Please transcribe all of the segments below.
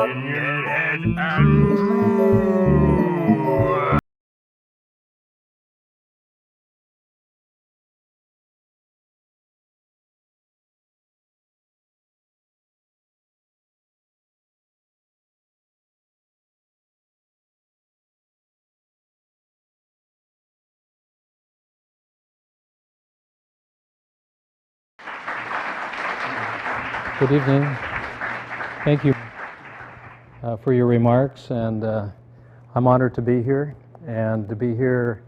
In your head and move. Good evening. Thank you for your remarks, and I'm honored to be here and to be here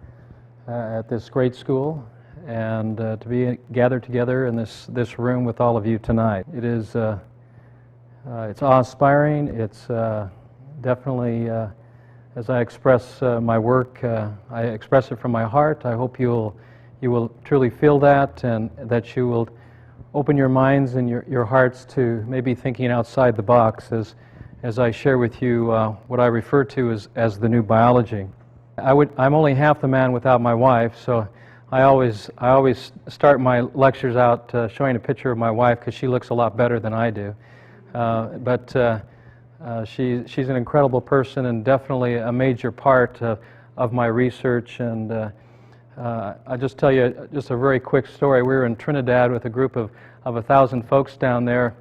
at this great school and to be gathered together in this room with all of you tonight. It is it's awe-inspiring. It's definitely as I express my work, I express it from my heart. I hope you will truly feel that, and that you will open your minds and your hearts to maybe thinking outside the box as I share with you what I refer to as the new biology. I'm only half the man without my wife, so I always start my lectures out showing a picture of my wife because she looks a lot better than I do. But she's an incredible person and definitely a major part of my research. And I'll just tell you just a very quick story. We were in Trinidad with a group of 1,000 folks down there,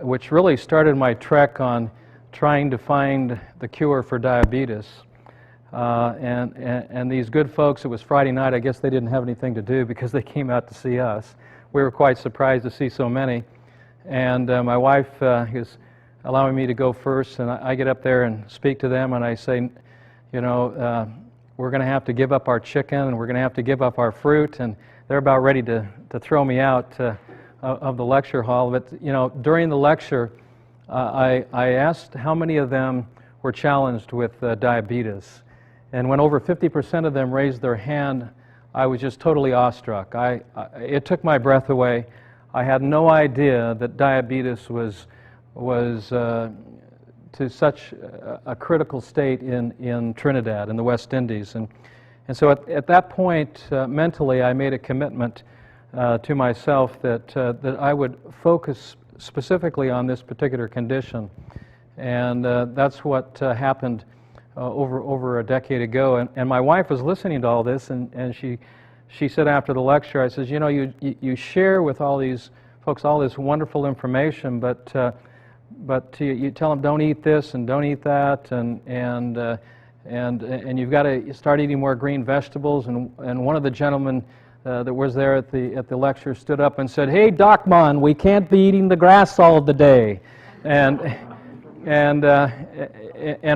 which really started my trek on trying to find the cure for diabetes. And these good folks, it was Friday night, I guess they didn't have anything to do because they came out to see us. We were quite surprised to see so many. And my wife is allowing me to go first, and I get up there and speak to them, and I say, you know, we're going to have to give up our chicken, and we're going to have to give up our fruit, and they're about ready to throw me out of the lecture hall. But, you know, during the lecture, I asked how many of them were challenged with diabetes. And when over 50% of them raised their hand, I was just totally awestruck. It took my breath away. I had no idea that diabetes was to such a critical state in Trinidad, in the West Indies. And so at that point, mentally, I made a commitment to myself that I would focus specifically on this particular condition. And that's what happened over a decade ago. And my wife was listening to all this, and she said after the lecture, I says, you know, you share with all these folks all this wonderful information, but you tell them don't eat this and don't eat that, and you've got to start eating more green vegetables. And one of the gentlemen that was there at the lecture stood up and said, "Hey, Doc Mon, we can't be eating the grass all the day," and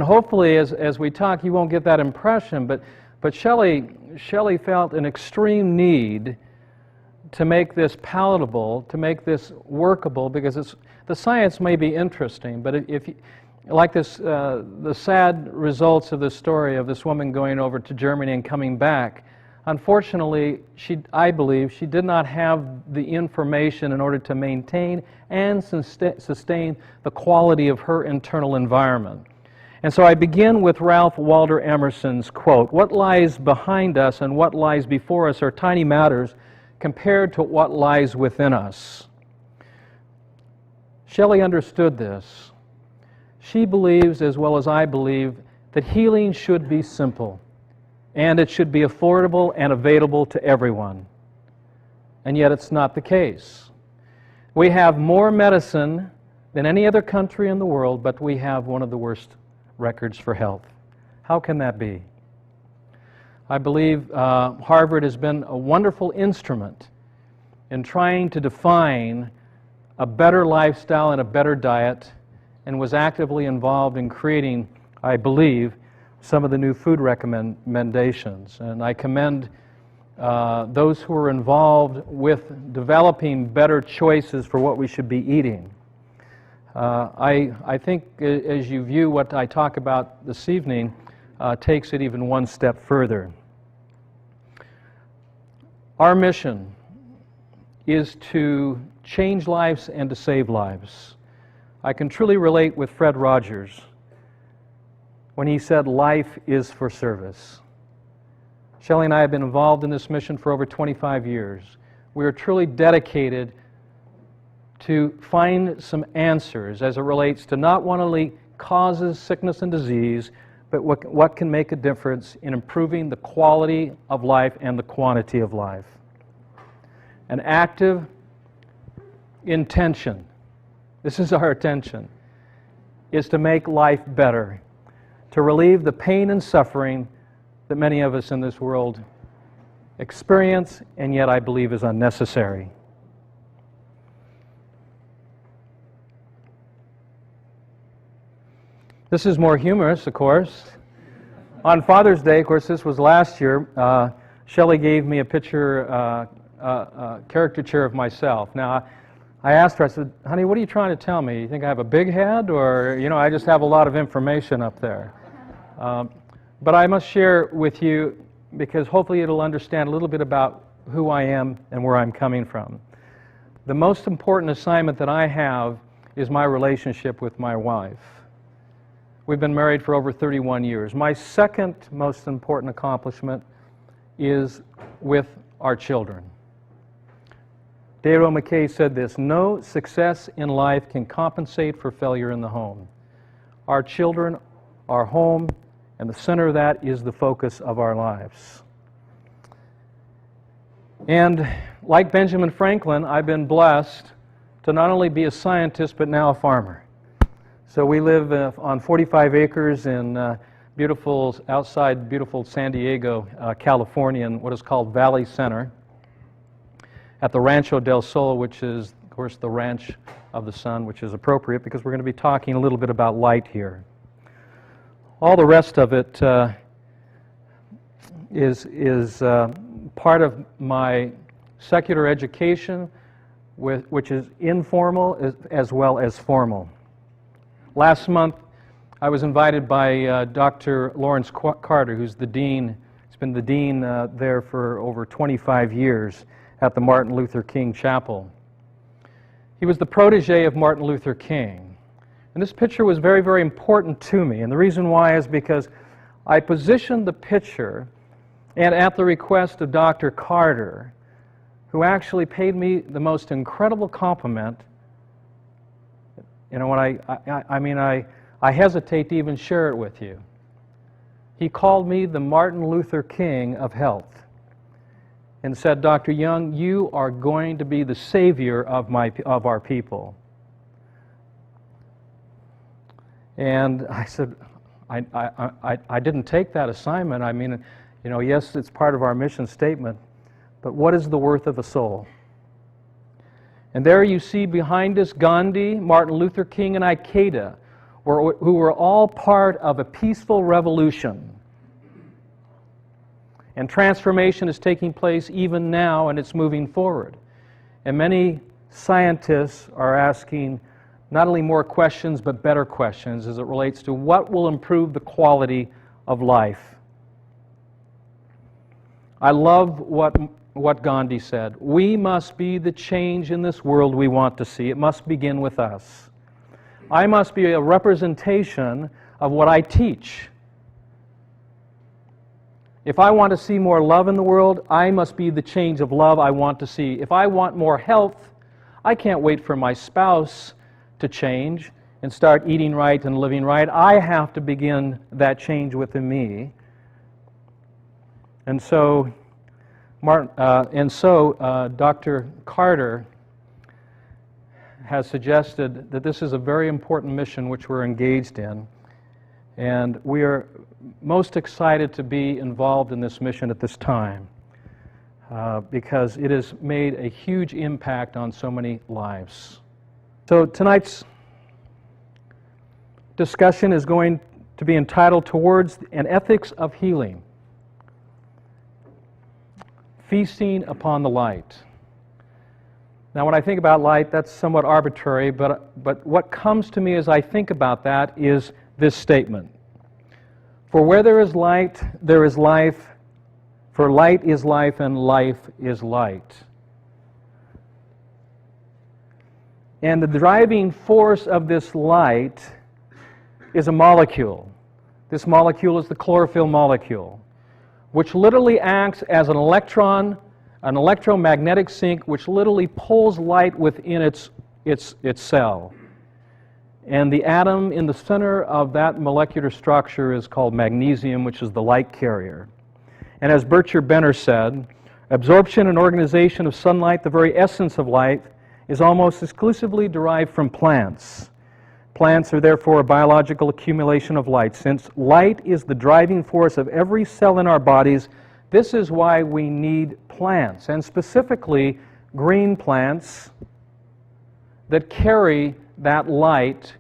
hopefully as we talk, you won't get that impression. But Shelley felt an extreme need to make this palatable, to make this workable, because the science may be interesting, but if you, like this, the sad results of this story of this woman going over to Germany and coming back, unfortunately, I believe she did not have the information in order to maintain and sustain the quality of her internal environment. And so I begin with Ralph Waldo Emerson's quote, "What lies behind us and what lies before us are tiny matters compared to what lies within us." Shelley understood this. She believes, as well as I believe, that healing should be simple, and it should be affordable and available to everyone. And yet it's not the case. We have more medicine than any other country in the world, but we have one of the worst records for health. How can that be? I believe Harvard has been a wonderful instrument in trying to define a better lifestyle and a better diet, and was actively involved in creating, I believe, some of the new food recommendations. And I commend those who are involved with developing better choices for what we should be eating. I think as you view what I talk about this evening, takes it even one step further. Our mission is to change lives and to save lives. I can truly relate with Fred Rogers when he said, "Life is for service." Shelley and I have been involved in this mission for over 25 years. We are truly dedicated to find some answers as it relates to not only causes sickness and disease, but what can make a difference in improving the quality of life and the quantity of life. An active intention, this is our intention, is to make life better, to relieve the pain and suffering that many of us in this world experience, and yet I believe is unnecessary. This is more humorous, of course. On Father's Day, of course, this was last year, Shelley gave me a picture, caricature of myself. Now, I asked her, I said, honey, what are you trying to tell me? You think I have a big head, or, I just have a lot of information up there? But I must share with you, because hopefully it'll understand a little bit about who I am and where I'm coming from. The most important assignment that I have is my relationship with my wife. We've been married for over 31 years. My second most important accomplishment is with our children. David O. McKay said this: no success in life can compensate for failure in the home. Our children, our home, and the center of that is the focus of our lives. And like Benjamin Franklin, I've been blessed to not only be a scientist, but now a farmer. So we live on 45 acres in outside beautiful San Diego, California, in what is called Valley Center, at the Rancho del Sol, which is, of course, the ranch of the sun, which is appropriate because we're going to be talking a little bit about light here. All the rest of it is part of my secular education, which is informal as well as formal. Last month, I was invited by Dr. Lawrence Carter, who's the dean. He's been the dean there for over 25 years at the Martin Luther King Chapel. He was the protege of Martin Luther King. And this picture was very, very important to me. And the reason why is because I positioned the picture, and at the request of Dr. Carter, who actually paid me the most incredible compliment. When I hesitate to even share it with you. He called me the Martin Luther King of health and said, Dr. Young, you are going to be the savior of our people. And I said, I didn't take that assignment. Yes, it's part of our mission statement, but what is the worth of a soul? And there you see behind us Gandhi, Martin Luther King, and Ikeda, who were all part of a peaceful revolution. And transformation is taking place even now, and it's moving forward. And many scientists are asking not only more questions, but better questions as it relates to what will improve the quality of life. I love what Gandhi said. We must be the change in this world we want to see. It must begin with us. I must be a representation of what I teach. If I want to see more love in the world, I must be the change of love I want to see. If I want more health, I can't wait for my spouse to change and start eating right and living right. I have to begin that change within me. And so Dr. Carter has suggested that this is a very important mission which we're engaged in, and we are most excited to be involved in this mission at this time because it has made a huge impact on so many lives. So tonight's discussion is going to be entitled Towards an Ethics of Healing. Feasting upon the light. Now, when I think about light, that's somewhat arbitrary, but what comes to me as I think about that is this statement. For where there is life, for light is life, and life is light. And the driving force of this light is a molecule. This molecule is the chlorophyll molecule, which literally acts as an electromagnetic sink, which literally pulls light within its cell. And the atom in the center of that molecular structure is called magnesium, which is the light carrier. And as Bircher Benner said, absorption and organization of sunlight, the very essence of light, is almost exclusively derived from plants. Plants are therefore a biological accumulation of light. Since light is the driving force of every cell in our bodies, this is why we need plants, and specifically green plants that carry that light,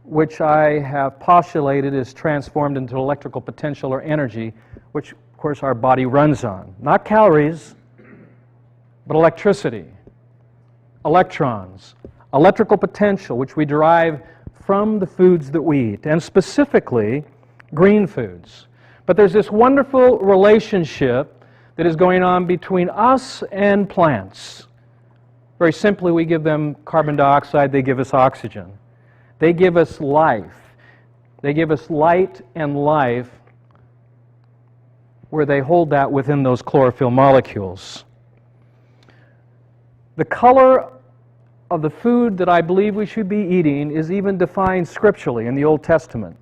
which I have postulated is transformed into electrical potential or energy, which of course our body runs on. Not calories, but electricity, electrons, electrical potential, which we derive from the foods that we eat, and specifically green foods. But there's this wonderful relationship that is going on between us and plants. Very simply, we give them carbon dioxide, they give us oxygen. They give us life. They give us light and life, where they hold that within those chlorophyll molecules. The color of the food that I believe we should be eating is even defined scripturally in the Old Testament.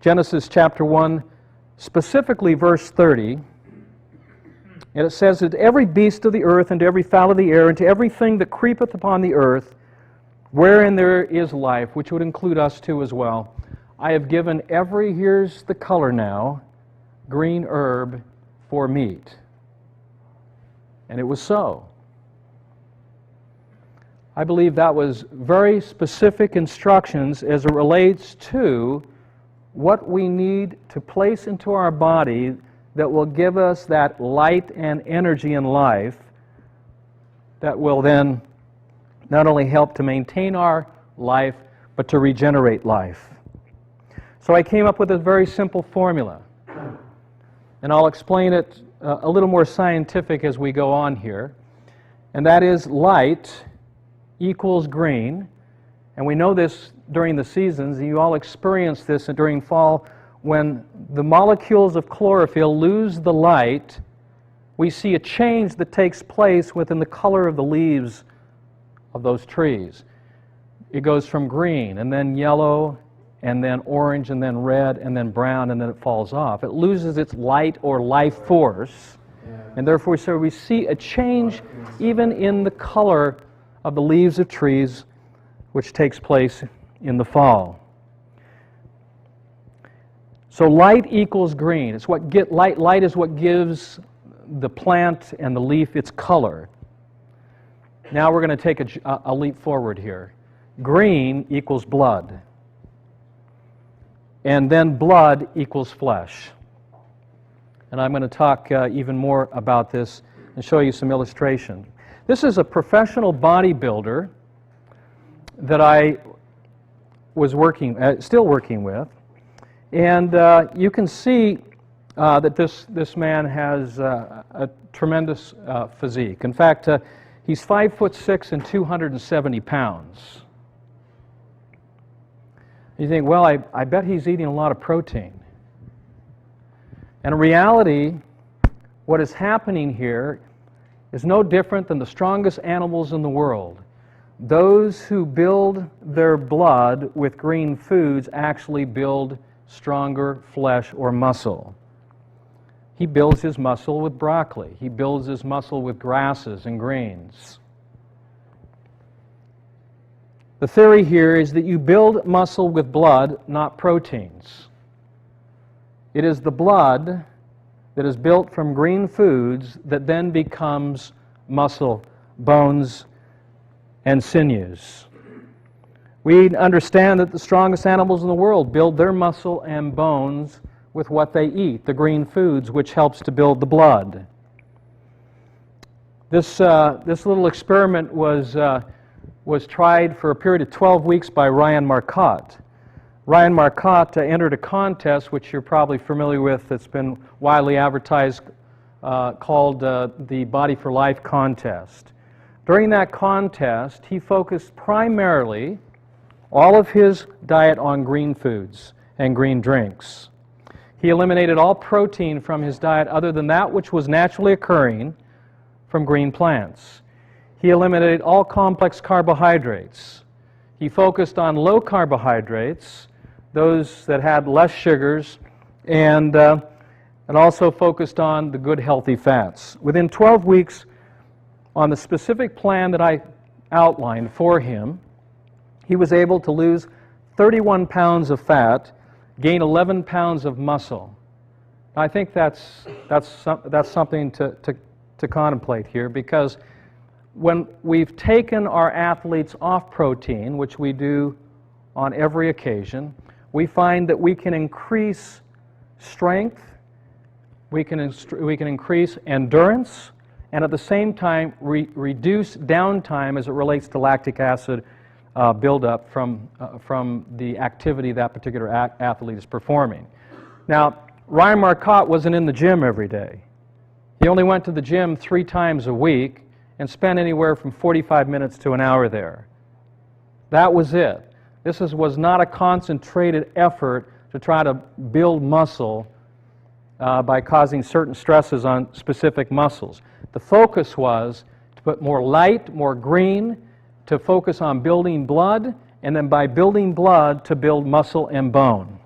Genesis chapter 1, specifically verse 30, and it says that every beast of the earth, and to every fowl of the air, and to everything that creepeth upon the earth, wherein there is life, which would include us too as well, I have given every, here's the color now, green herb for meat. And it was so. I believe that was very specific instructions as it relates to what we need to place into our body that will give us that light and energy in life that will then not only help to maintain our life, but to regenerate life. So I came up with a very simple formula, and I'll explain it a little more scientific as we go on here, and that is light equals green, and we know this during the seasons, and you all experience this during fall. When the molecules of chlorophyll lose the light, we see a change that takes place within the color of the leaves of those trees. It goes from green, and then yellow, and then orange, and then red, and then brown, and then it falls off. It loses its light or life force, and therefore so we see a change even in the color of the leaves of trees, which takes place in the fall. So light equals green. It's what light is what gives the plant and the leaf its color. Now we're going to take a leap forward here. Green equals blood. And then blood equals flesh. And I'm going to talk even more about this and show you some illustration. This is a professional bodybuilder that I was still working with. And you can see that this man has a tremendous physique. In fact, he's 5'6" and 270 pounds. You think, well, I bet he's eating a lot of protein. And in reality, what is happening here is no different than the strongest animals in the world. Those who build their blood with green foods actually build stronger flesh or muscle. He builds his muscle with broccoli. He builds his muscle with grasses and greens. The theory here is that you build muscle with blood, not proteins. It is the blood that is built from green foods that then becomes muscle, bones, and sinews. We understand that the strongest animals in the world build their muscle and bones with what they eat, the green foods, which helps to build the blood. This little experiment was tried for a period of 12 weeks by Ryan Marcotte. Ryan Marcotte entered a contest, which you're probably familiar with, that's been widely advertised, called the Body for Life contest. During that contest, he focused primarily all of his diet on green foods and green drinks. He eliminated all protein from his diet other than that which was naturally occurring from green plants. He eliminated all complex carbohydrates. He He focused on low carbohydrates, those that had less sugars, and also focused on the good healthy fats. Within 12 weeks, on the specific plan that I outlined for him, he was able to lose 31 pounds of fat, gain 11 pounds of muscle. I think that's something to contemplate here, because when we've taken our athletes off protein, which we do on every occasion, we find that we can increase strength, we can increase endurance, and at the same time reduce downtime as it relates to lactic acid buildup from the activity that particular athlete is performing. Now, Ryan Marcotte wasn't in the gym every day. He only went to the gym 3 times a week and spent anywhere from 45 minutes to an hour there. That was it. This was not a concentrated effort to try to build muscle by causing certain stresses on specific muscles. The focus was to put more light, more green, to focus on building blood, and then by building blood to build muscle and bone.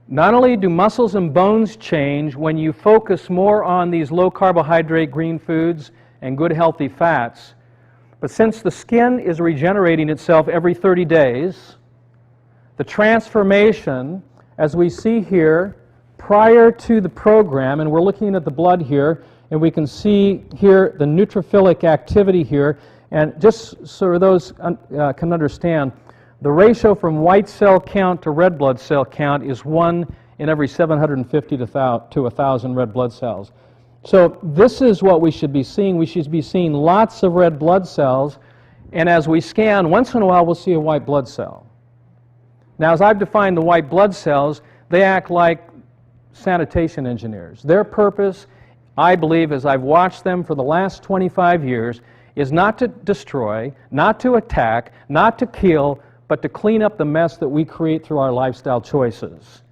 Not only do muscles and bones change when you focus more on these low carbohydrate green foods and good healthy fats, but since the skin is regenerating itself every 30 days, the transformation, as we see here, prior to the program, and we're looking at the blood here, and we can see here the neutrophilic activity here, and just so those can understand, the ratio from white cell count to red blood cell count is 1 in every 750 to 1,000 red blood cells. So this is what we should be seeing. We should be seeing lots of red blood cells, and as we scan, once in a while we'll see a white blood cell. Now, as I've defined the white blood cells, they act like sanitation engineers. Their purpose, I believe, as I've watched them for the last 25 years, is not to destroy, not to attack, not to kill, but to clean up the mess that we create through our lifestyle choices.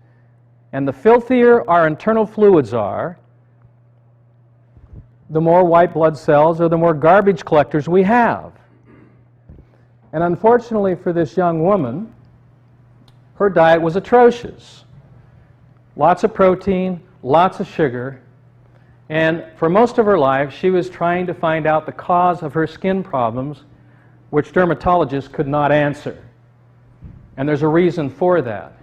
And the filthier our internal fluids are, the more white blood cells or the more garbage collectors we have. And unfortunately for this young woman, her diet was atrocious. Lots of protein, lots of sugar, and for most of her life she was trying to find out the cause of her skin problems, which dermatologists could not answer. And there's a reason for that,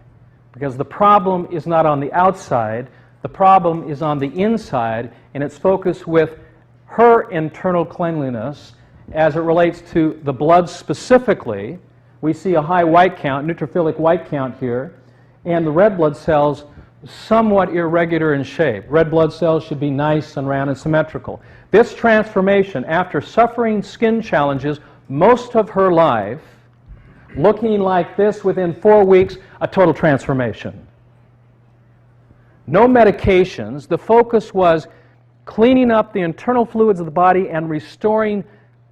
because the problem is not on the outside, the problem is on the inside, and it's focused with her internal cleanliness as it relates to the blood specifically. We see a high white count, neutrophilic white count here, and the red blood cells somewhat irregular in shape. Red blood cells should be nice and round and symmetrical. This transformation, after suffering skin challenges most of her life, looking like this within 4 weeks, a total transformation. No medications. The focus was cleaning up the internal fluids of the body and restoring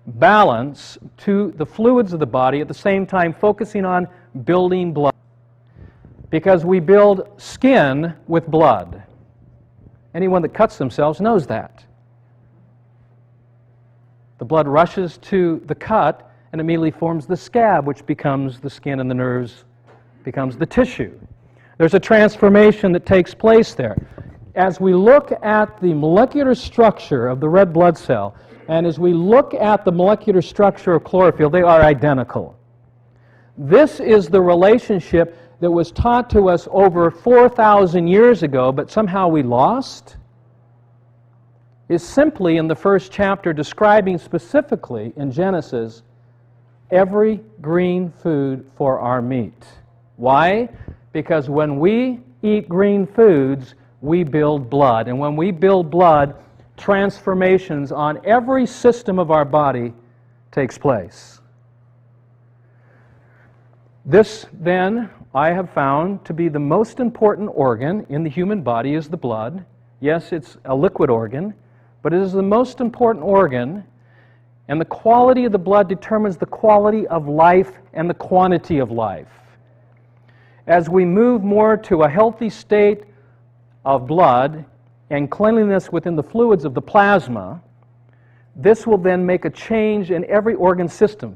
balance to the fluids of the body, at the same time focusing on building blood. Because we build skin with blood. Anyone that cuts themselves knows that. The blood rushes to the cut and immediately forms the scab, which becomes the skin, and the nerves becomes the tissue. There's a transformation that takes place there. As we look at the molecular structure of the red blood cell, and as we look at the molecular structure of chlorophyll, they are identical. This is the relationship that was taught to us over 4,000 years ago, but somehow we lost, is simply in the first chapter describing specifically in Genesis every green food for our meat. Why? Because when we eat green foods, we build blood. And when we build blood, transformations on every system of our body takes place. This, then, I have found to be the most important organ in the human body is the blood. Yes, it's a liquid organ, but it is the most important organ, and the quality of the blood determines the quality of life and the quantity of life. As we move more to a healthy state of blood and cleanliness within the fluids of the plasma, this will then make a change in every organ system.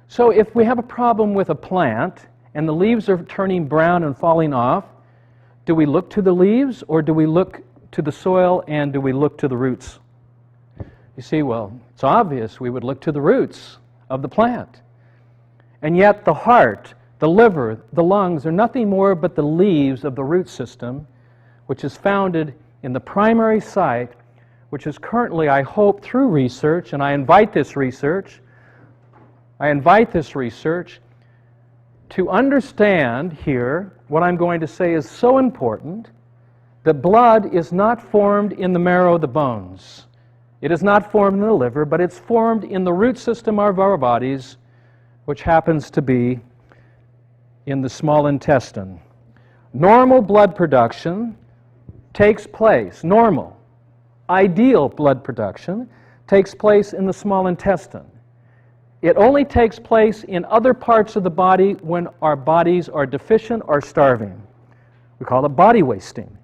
So if we have a problem with a plant and the leaves are turning brown and falling off, do we look to the leaves or do we look to the soil and do we look to the roots? You see, well, it's obvious we would look to the roots of the plant. And yet the heart, the liver, the lungs are nothing more but the leaves of the root system, which is founded in the primary site, which is currently, I hope, through research, and I invite this research to understand here what I'm going to say is so important, that blood is not formed in the marrow of the bones. It is not formed in the liver, but it's formed in the root system of our bodies, which happens to be in the small intestine. Normal blood production takes place, normal, ideal blood production takes place in the small intestine. It only takes place in other parts of the body when our bodies are deficient or starving. We call it body wasting.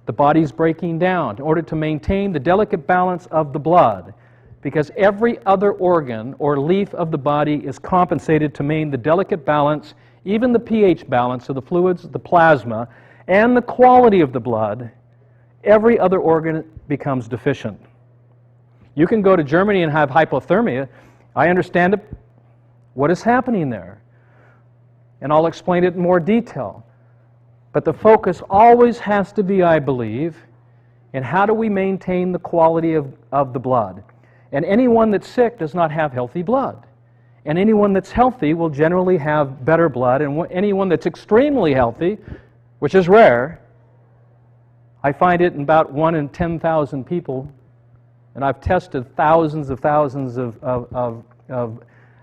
The body's breaking down in order to maintain the delicate balance of the blood, because every other organ or leaf of the body is compensated to maintain the delicate balance, even the pH balance of the fluids, the plasma, and the quality of the blood. Every other organ becomes deficient. You can go to Germany and have hypothermia. I understand it, what is happening there. And I'll explain it in more detail. But the focus always has to be, I believe, in how do we maintain the quality of the blood. And anyone that's sick does not have healthy blood. And anyone that's healthy will generally have better blood. And anyone that's extremely healthy, which is rare, I find it in about 1 in 10,000 people. And I've tested thousands of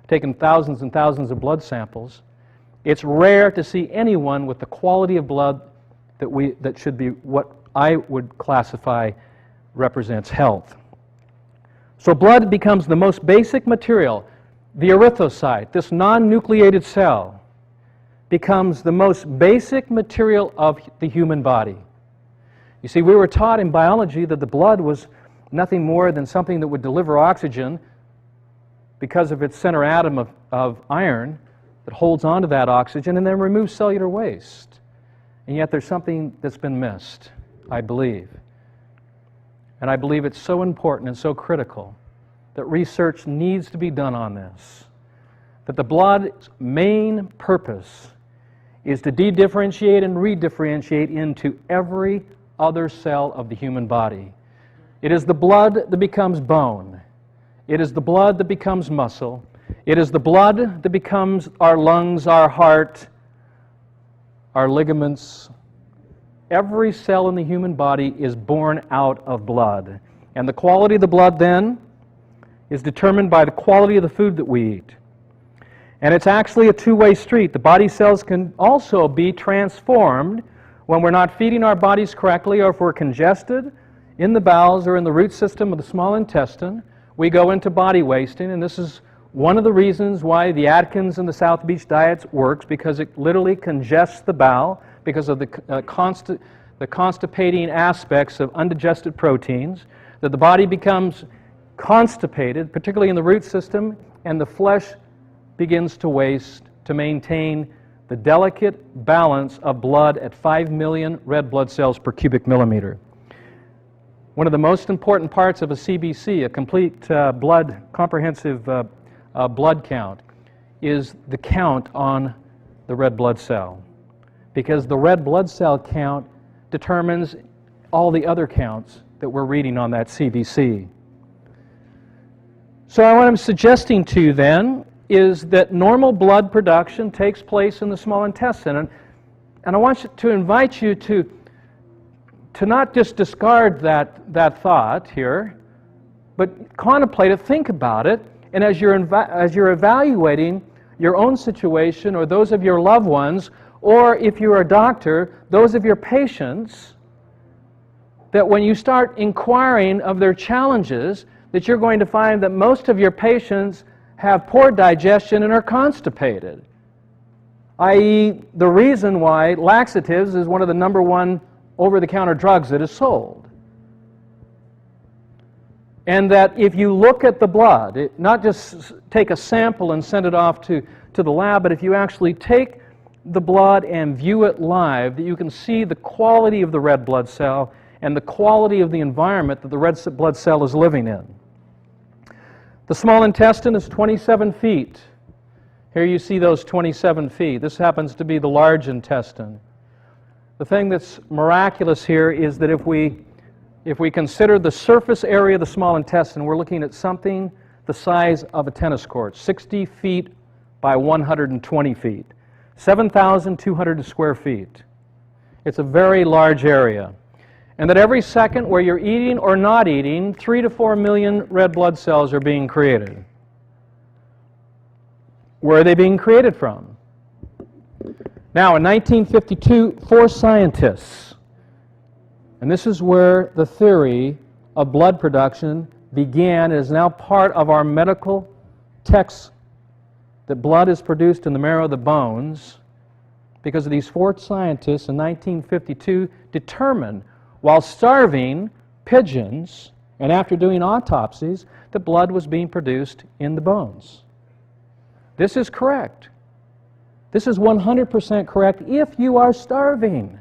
taken thousands and thousands of blood samples. It's rare to see anyone with the quality of blood that should be what I would classify represents health. So blood becomes the most basic material. The erythrocyte, this non-nucleated cell, becomes the most basic material of the human body. You see, we were taught in biology that the blood was nothing more than something that would deliver oxygen because of its center atom of iron that holds onto that oxygen and then removes cellular waste. And yet there's something that's been missed, I believe. And I believe it's so important and so critical that research needs to be done on this. That the blood's main purpose is to de-differentiate and re-differentiate into every other cell of the human body. It is the blood that becomes bone. It is the blood that becomes muscle. It is the blood that becomes our lungs, our heart, our ligaments. Every cell in the human body is born out of blood. And the quality of the blood then is determined by the quality of the food that we eat. And it's actually a two-way street. The body cells can also be transformed when we're not feeding our bodies correctly, or if we're congested in the bowels or in the root system of the small intestine. We go into body wasting, and this is one of the reasons why the Atkins and the South Beach diets works, because it literally congests the bowel because of the constipating aspects of undigested proteins, that the body becomes constipated, particularly in the root system, and the flesh begins to waste to maintain the delicate balance of blood at 5 million red blood cells per cubic millimeter. One of the most important parts of a CBC, a complete comprehensive blood count, is the count on the red blood cell. Because the red blood cell count determines all the other counts that we're reading on that CBC. So what I'm suggesting to you then is that normal blood production takes place in the small intestine. And I want to invite you to not just discard that thought here, but contemplate it, think about it, and as you're evaluating your own situation or those of your loved ones, or if you're a doctor, those of your patients, that when you start inquiring of their challenges, that you're going to find that most of your patients have poor digestion and are constipated, i.e. the reason why laxatives is one of the number one over-the-counter drugs that is sold. And that if you look at the blood, not just take a sample and send it off to the lab, but if you actually take the blood and view it live, that you can see the quality of the red blood cell and the quality of the environment that the red blood cell is living in. The small intestine is 27 feet. Here you see those 27 feet. This happens to be the large intestine. The thing that's miraculous here is that if we consider the surface area of the small intestine, we're looking at something the size of a tennis court, 60 feet by 120 feet, 7,200 square feet. It's a very large area. And that every second, where you're eating or not eating, 3 to 4 million red blood cells are being created. Where are they being created from? Now, in 1952, 4 scientists, and this is where the theory of blood production began, and is now part of our medical texts, that blood is produced in the marrow of the bones, because of these 4 scientists in 1952 determined, while starving pigeons, and after doing autopsies, that blood was being produced in the bones. This is correct. This is 100% correct if you are starving.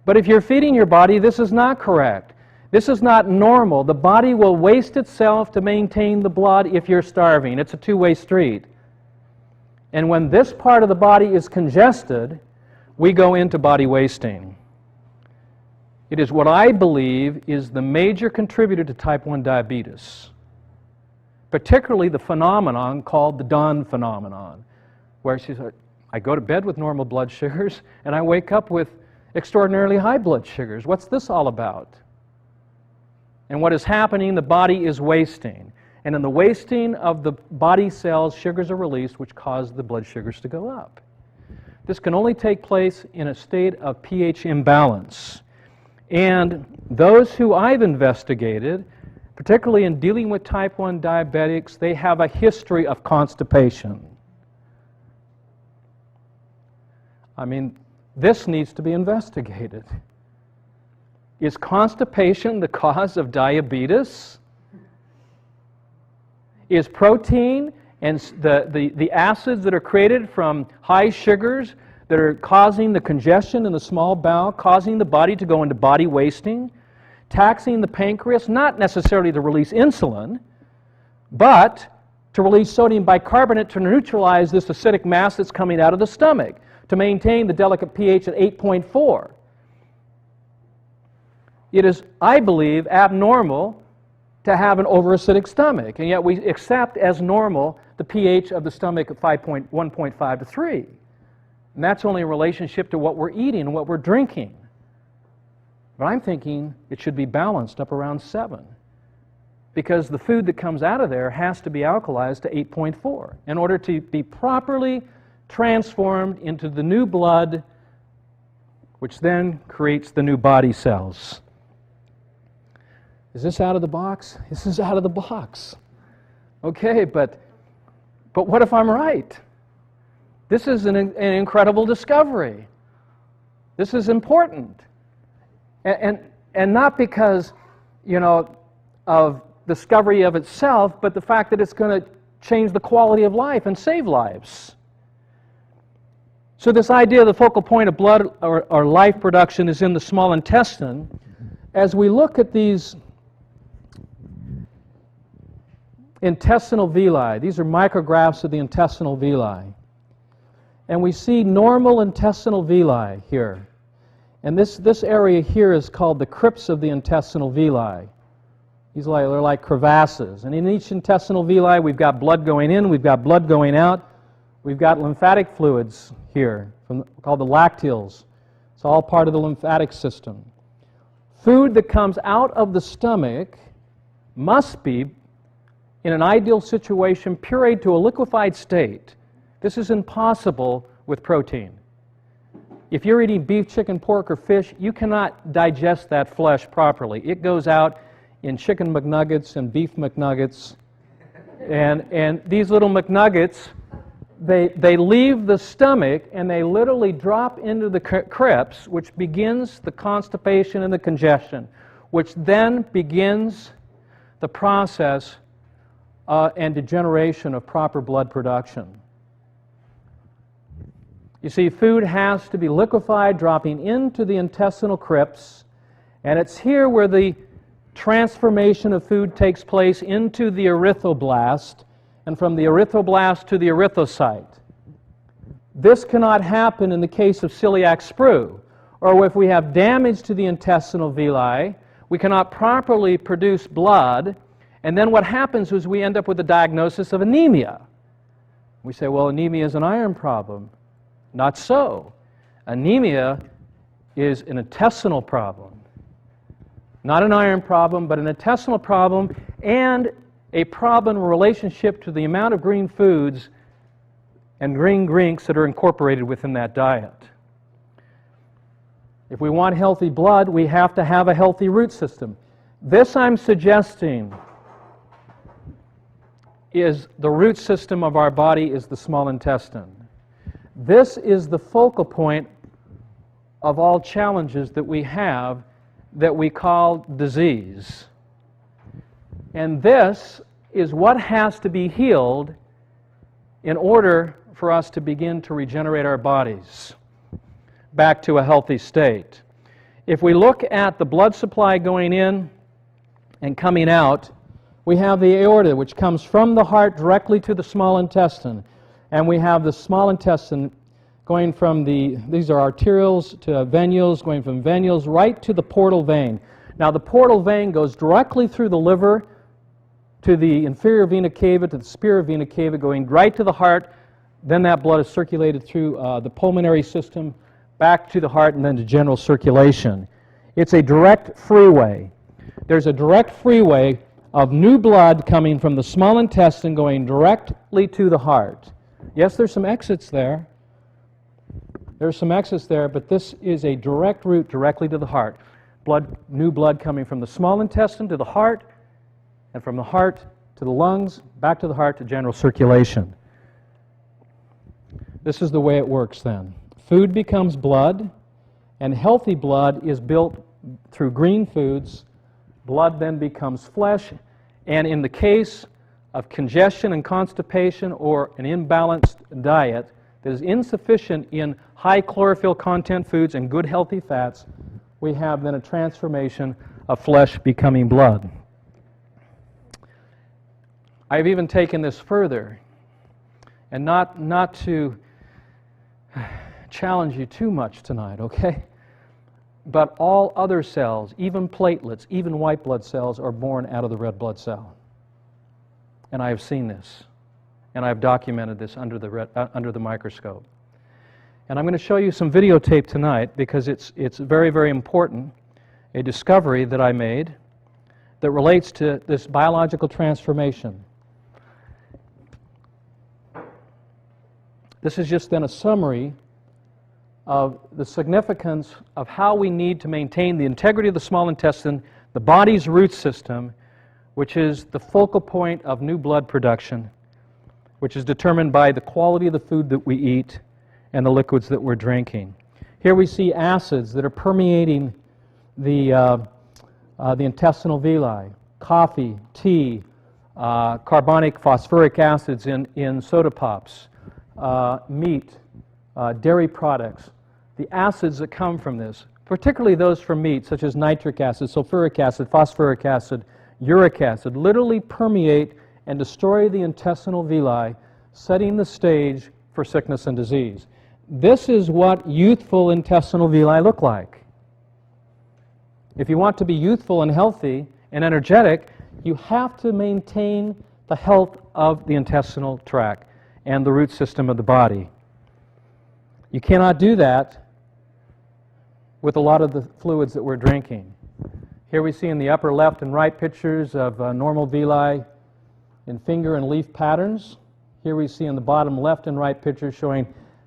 But if you're feeding your body, this is not correct. This is not normal. The body will waste itself to maintain the blood if you're starving. It's a two-way street. And when this part of the body is congested, we go into body wasting. It is what I believe is the major contributor to type 1 diabetes, particularly the phenomenon called the dawn phenomenon, where she said, I go to bed with normal blood sugars and I wake up with extraordinarily high blood sugars. What's this all about? And what is happening, the body is wasting. And in the wasting of the body cells, sugars are released, which cause the blood sugars to go up. This can only take place in a state of pH imbalance. And those who I've investigated, particularly in dealing with type 1 diabetics, they have a history of constipation. I mean, this needs to be investigated. Is constipation the cause of diabetes? Is protein and the acids that are created from high sugars that are causing the congestion in the small bowel, causing the body to go into body wasting, taxing the pancreas, not necessarily to release insulin, but to release sodium bicarbonate to neutralize this acidic mass that's coming out of the stomach, to maintain the delicate pH at 8.4. It is, I believe, abnormal to have an overacidic stomach, and yet we accept as normal the pH of the stomach at 1.5 to 3. And that's only in relationship to what we're eating and what we're drinking. But I'm thinking it should be balanced up around 7, because the food that comes out of there has to be alkalized to 8.4 in order to be properly transformed into the new blood, which then creates the new body cells. Is this out of the box? This is out of the box. Okay, but what if I'm right? This is an incredible discovery. This is important. And not because, of discovery of itself, but the fact that it's going to change the quality of life and save lives. So this idea of the focal point of blood or life production is in the small intestine. As we look at these intestinal villi, these are micrographs of the intestinal villi, and we see normal intestinal villi here. And this area here is called the crypts of the intestinal villi. They're like crevasses. And in each intestinal villi, we've got blood going in, we've got blood going out, we've got lymphatic fluids here, called the lacteals. It's all part of the lymphatic system. Food that comes out of the stomach must be, in an ideal situation, pureed to a liquefied state. This is impossible with protein. If you're eating beef, chicken, pork, or fish, you cannot digest that flesh properly. It goes out in chicken McNuggets and beef McNuggets. And these little McNuggets, they leave the stomach and they literally drop into the crypts, which begins the constipation and the congestion. which then begins the process and degeneration of proper blood production. You see, food has to be liquefied, dropping into the intestinal crypts, and it's here where the transformation of food takes place into the erythroblast, and from the erythroblast to the erythrocyte. This cannot happen in the case of celiac sprue, or if we have damage to the intestinal villi, we cannot properly produce blood, and then what happens is we end up with a diagnosis of anemia. We say, well, anemia is an iron problem. Not so. Anemia is an intestinal problem. Not an iron problem, but an intestinal problem, and a problem in relationship to the amount of green foods and green drinks that are incorporated within that diet. If we want healthy blood, we have to have a healthy root system. This, I'm suggesting, is the root system of our body is the small intestine. This is the focal point of all challenges that we have that we call disease. And this is what has to be healed in order for us to begin to regenerate our bodies back to a healthy state. If we look at the blood supply going in and coming out, we have the aorta, which comes from the heart directly to the small intestine. And we have the small intestine going from these are arterioles to venules, going from venules right to the portal vein. Now the portal vein goes directly through the liver to the inferior vena cava, to the superior vena cava, going right to the heart. Then that blood is circulated through the pulmonary system, back to the heart, and then to general circulation. It's a direct freeway. There's a direct freeway of new blood coming from the small intestine going directly to the heart. Yes, there's some exits there. There's some exits there, but this is a direct route directly to the heart. New blood coming from the small intestine to the heart, and from the heart to the lungs, back to the heart to general circulation. This is the way it works then. Food becomes blood, and healthy blood is built through green foods. Blood then becomes flesh, and in the case of congestion and constipation or an imbalanced diet that is insufficient in high chlorophyll content foods and good healthy fats, we have then a transformation of flesh becoming blood. I've even taken this further, and not to challenge you too much tonight, okay? But all other cells, even platelets, even white blood cells, are born out of the red blood cell. And I have seen this, and I've documented this under the microscope. And I'm going to show you some videotape tonight because it's very, very important, a discovery that I made that relates to this biological transformation. This is just then a summary of the significance of how we need to maintain the integrity of the small intestine, the body's root system, which is the focal point of new blood production, which is determined by the quality of the food that we eat and the liquids that we're drinking. Here we see acids that are permeating the intestinal villi: coffee, tea, carbonic phosphoric acids in soda pops, meat, dairy products. The acids that come from this, particularly those from meat, such as nitric acid, sulfuric acid, phosphoric acid, uric acid, literally permeate and destroy the intestinal villi, setting the stage for sickness and disease. This is what youthful intestinal villi look like. If you want to be youthful and healthy and energetic, you have to maintain the health of the intestinal tract and the root system of the body. You cannot do that with a lot of the fluids that we're drinking. Here we see in the upper left and right pictures of normal villi in finger and leaf patterns. Here we see in the bottom left and right pictures showing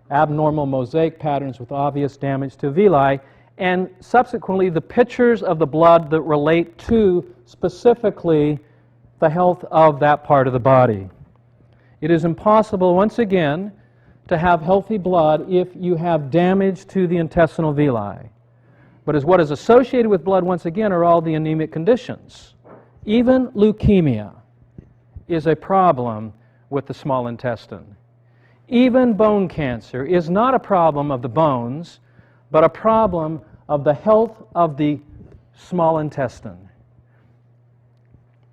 abnormal mosaic patterns with obvious damage to villi, and subsequently the pictures of the blood that relate to specifically the health of that part of the body. It is impossible, once again, to have healthy blood if you have damage to the intestinal villi. But what is associated with blood, once again, are all the anemic conditions. Even leukemia is a problem with the small intestine. Even bone cancer is not a problem of the bones, but a problem of the health of the small intestine.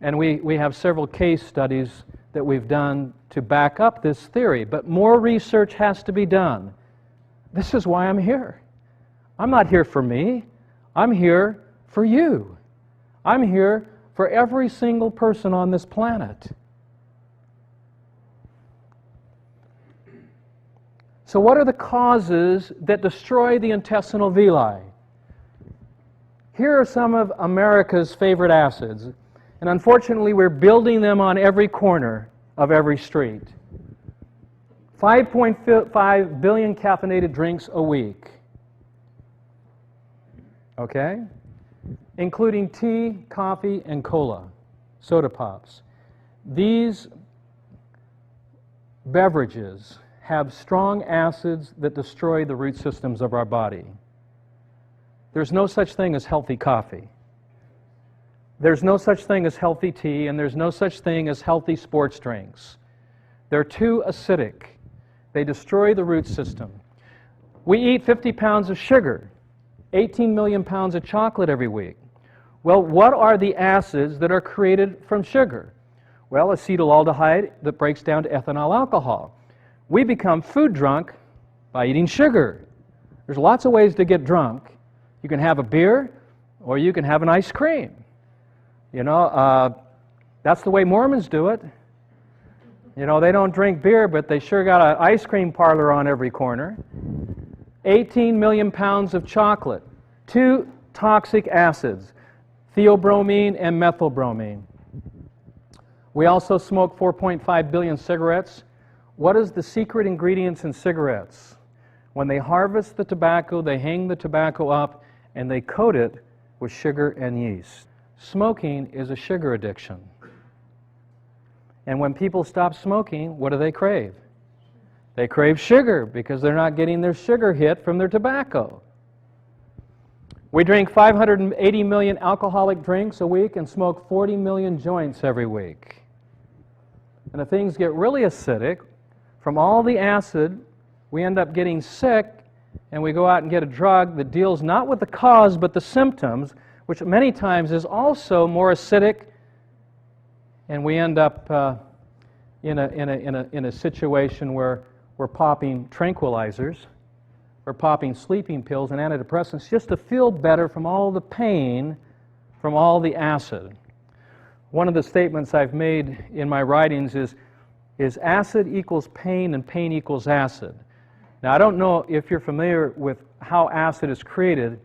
And we have several case studies that we've done to back up this theory, but more research has to be done. This is why I'm here. I'm not here for me. I'm here for you. I'm here for every single person on this planet. So what are the causes that destroy the intestinal villi? Here are some of America's favorite acids, and unfortunately we're building them on every corner of every street. 5.5 billion caffeinated drinks a week. Okay? Including tea, coffee, and cola, soda pops. These beverages have strong acids that destroy the root systems of our body. There's no such thing as healthy coffee. There's no such thing as healthy tea, and there's no such thing as healthy sports drinks. They're too acidic. They destroy the root system. We eat 50 pounds of sugar, 18 million pounds of chocolate every week. Well, what are the acids that are created from sugar? Well, acetaldehyde that breaks down to ethanol alcohol. We become food drunk by eating sugar. There's lots of ways to get drunk. You can have a beer, or you can have an ice cream. You know, that's the way Mormons do it. You know, they don't drink beer, but they sure got an ice cream parlor on every corner. 18 million pounds of chocolate. 2 toxic acids, theobromine and methylbromine. We also smoke 4.5 billion cigarettes. What is the secret ingredients in cigarettes? When they harvest the tobacco, they hang the tobacco up and they coat it with sugar and yeast. Smoking is a sugar addiction. And when people stop smoking, what do they crave? They crave sugar because they're not getting their sugar hit from their tobacco. We drink 580 million alcoholic drinks a week and smoke 40 million joints every week. And if things get really acidic, from all the acid, we end up getting sick, and we go out and get a drug that deals not with the cause but the symptoms, which many times is also more acidic, and we end up in a situation where we're popping tranquilizers, we're popping sleeping pills and antidepressants just to feel better from all the pain, from all the acid. One of the statements I've made in my writings is acid equals pain and pain equals acid. Now, I don't know if you're familiar with how acid is created,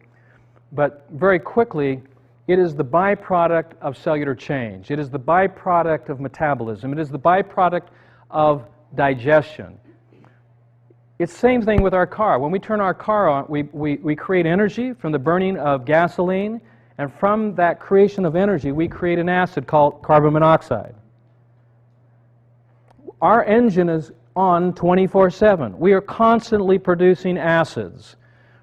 but very quickly, it is the byproduct of cellular change. It is the byproduct of metabolism. It is the byproduct of digestion. It's the same thing with our car. When we turn our car on, we create energy from the burning of gasoline, and from that creation of energy, we create an acid called carbon monoxide. Our engine is on 24/7. We are constantly producing acids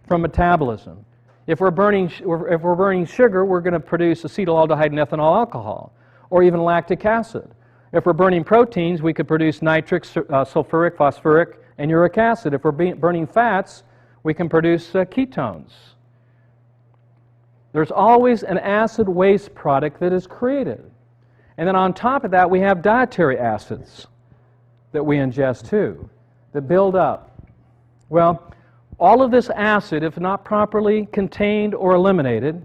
from metabolism. If we're burning sugar, we're going to produce acetaldehyde and ethanol alcohol, or even lactic acid. If we're burning proteins, we could produce nitric, sulfuric, phosphoric, and uric acid. If we're burning fats, we can produce ketones. There's always an acid waste product that is created. And then on top of that, we have dietary acids that we ingest too, that build up. Well, all of this acid, if not properly contained or eliminated,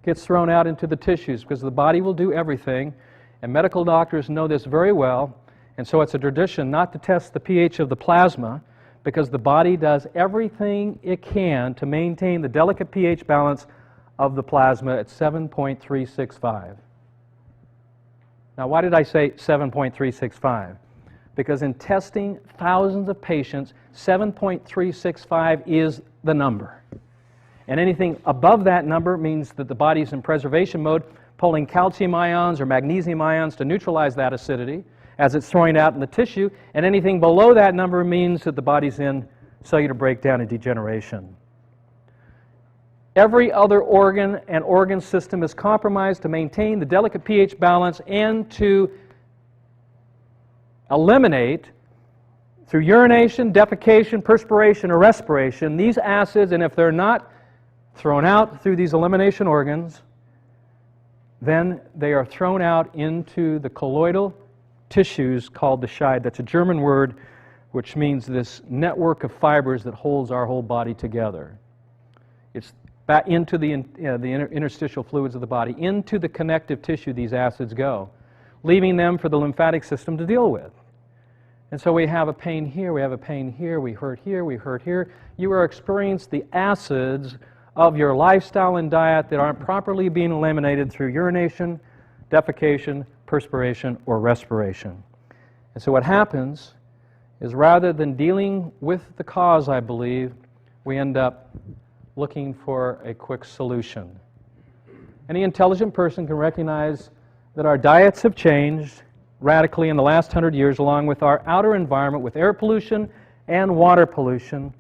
gets thrown out into the tissues because the body will do everything, and medical doctors know this very well, and so it's a tradition not to test the pH of the plasma because the body does everything it can to maintain the delicate pH balance of the plasma at 7.365. Now, why did I say 7.365? Because in testing thousands of patients, 7.365 is the number. And anything above that number means that the body's in preservation mode, pulling calcium ions or magnesium ions to neutralize that acidity as it's throwing out in the tissue, and anything below that number means that the body's in cellular breakdown and degeneration. Every other organ and organ system is compromised to maintain the delicate pH balance and to eliminate, through urination, defecation, perspiration, or respiration, these acids, and if they're not thrown out through these elimination organs, then they are thrown out into the colloidal tissues called the Scheide. That's a German word which means this network of fibers that holds our whole body together. It's back into the interstitial fluids of the body, into the connective tissue these acids go, leaving them for the lymphatic system to deal with. And so we have a pain here, we have a pain here, we hurt here, we hurt here. You are experiencing the acids of your lifestyle and diet that aren't properly being eliminated through urination, defecation, perspiration, or respiration. And so what happens is, rather than dealing with the cause, I believe, we end up looking for a quick solution. Any intelligent person can recognize that our diets have changed radically in the last 100 years, along with our outer environment, with air pollution and water pollution.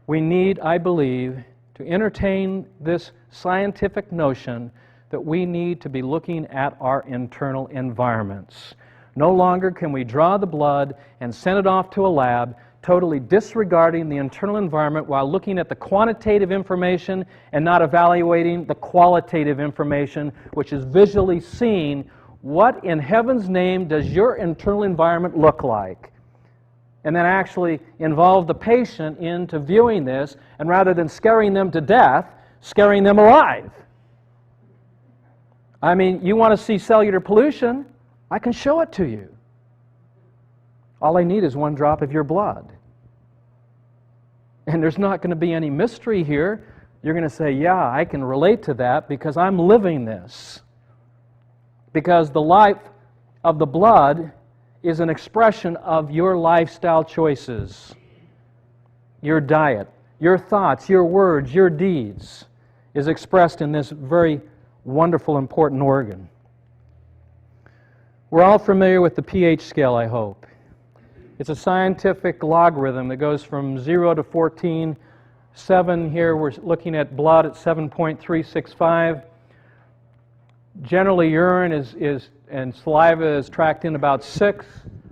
We need, I believe, to entertain this scientific notion that we need to be looking at our internal environments. No longer can we draw the blood and send it off to a lab, totally disregarding the internal environment while looking at the quantitative information and not evaluating the qualitative information, which is visually seen. What in heaven's name does your internal environment look like? And then actually involve the patient into viewing this, and rather than scaring them to death, scaring them alive. I mean, you want to see cellular pollution? I can show it to you. All I need is one drop of your blood. And there's not going to be any mystery here. You're going to say, yeah, I can relate to that because I'm living this. Because the life of the blood is an expression of your lifestyle choices, your diet, your thoughts, your words, your deeds is expressed in this very wonderful, important organ. We're all familiar with the pH scale, I hope. It's a scientific logarithm that goes from 0 to 14. 7 here, we're looking at blood at 7.365. Generally, urine and saliva is tracked in about 6.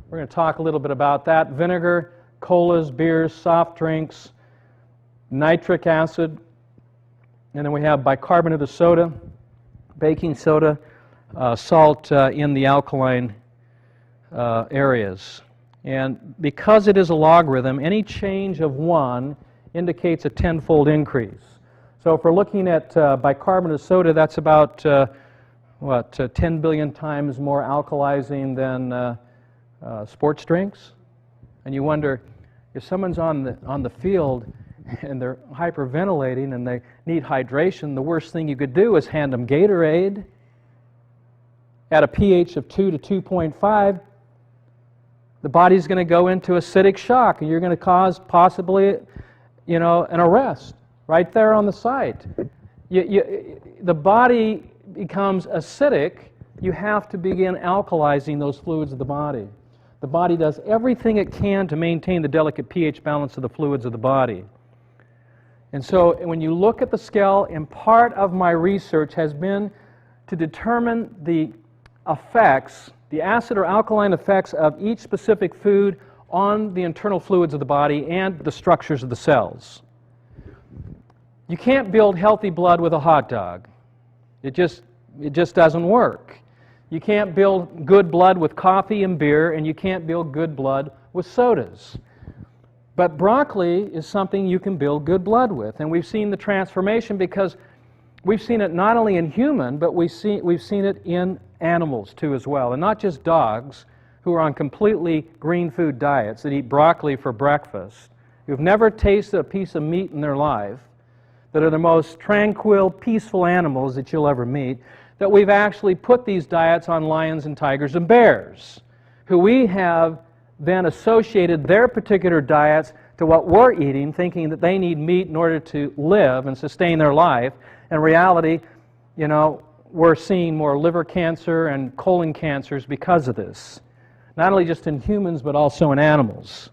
We're going to talk a little bit about that. Vinegar, colas, beers, soft drinks, nitric acid, and then we have bicarbonate of soda, baking soda, salt in the alkaline areas. And because it is a logarithm, any change of 1 indicates a 10-fold increase. So if we're looking at bicarbonate of soda, that's about 10 billion times more alkalizing than sports drinks. And you wonder, if someone's on the field and they're hyperventilating and they need hydration, the worst thing you could do is hand them Gatorade at a pH of 2 to 2.5. The body's going to go into acidic shock, and you're going to cause possibly, an arrest right there on the site. The body becomes acidic. You have to begin alkalizing those fluids of the body. The body does everything it can to maintain the delicate pH balance of the fluids of the body. And so when you look at the scale, and part of my research has been to determine the effects, the acid or alkaline effects of each specific food on the internal fluids of the body and the structures of the cells. You can't build healthy blood with a hot dog. It just doesn't work. You can't build good blood with coffee and beer, and you can't build good blood with sodas. But broccoli is something you can build good blood with, and we've seen the transformation because we've seen it not only in human, but we've seen it in animals too as well, and not just dogs who are on completely green food diets that eat broccoli for breakfast, who've never tasted a piece of meat in their life, that are the most tranquil, peaceful animals that you'll ever meet, that we've actually put these diets on lions and tigers and bears, who we have then associated their particular diets to what we're eating, thinking that they need meat in order to live and sustain their life. In reality, we're seeing more liver cancer and colon cancers because of this, not only just in humans, but also in animals.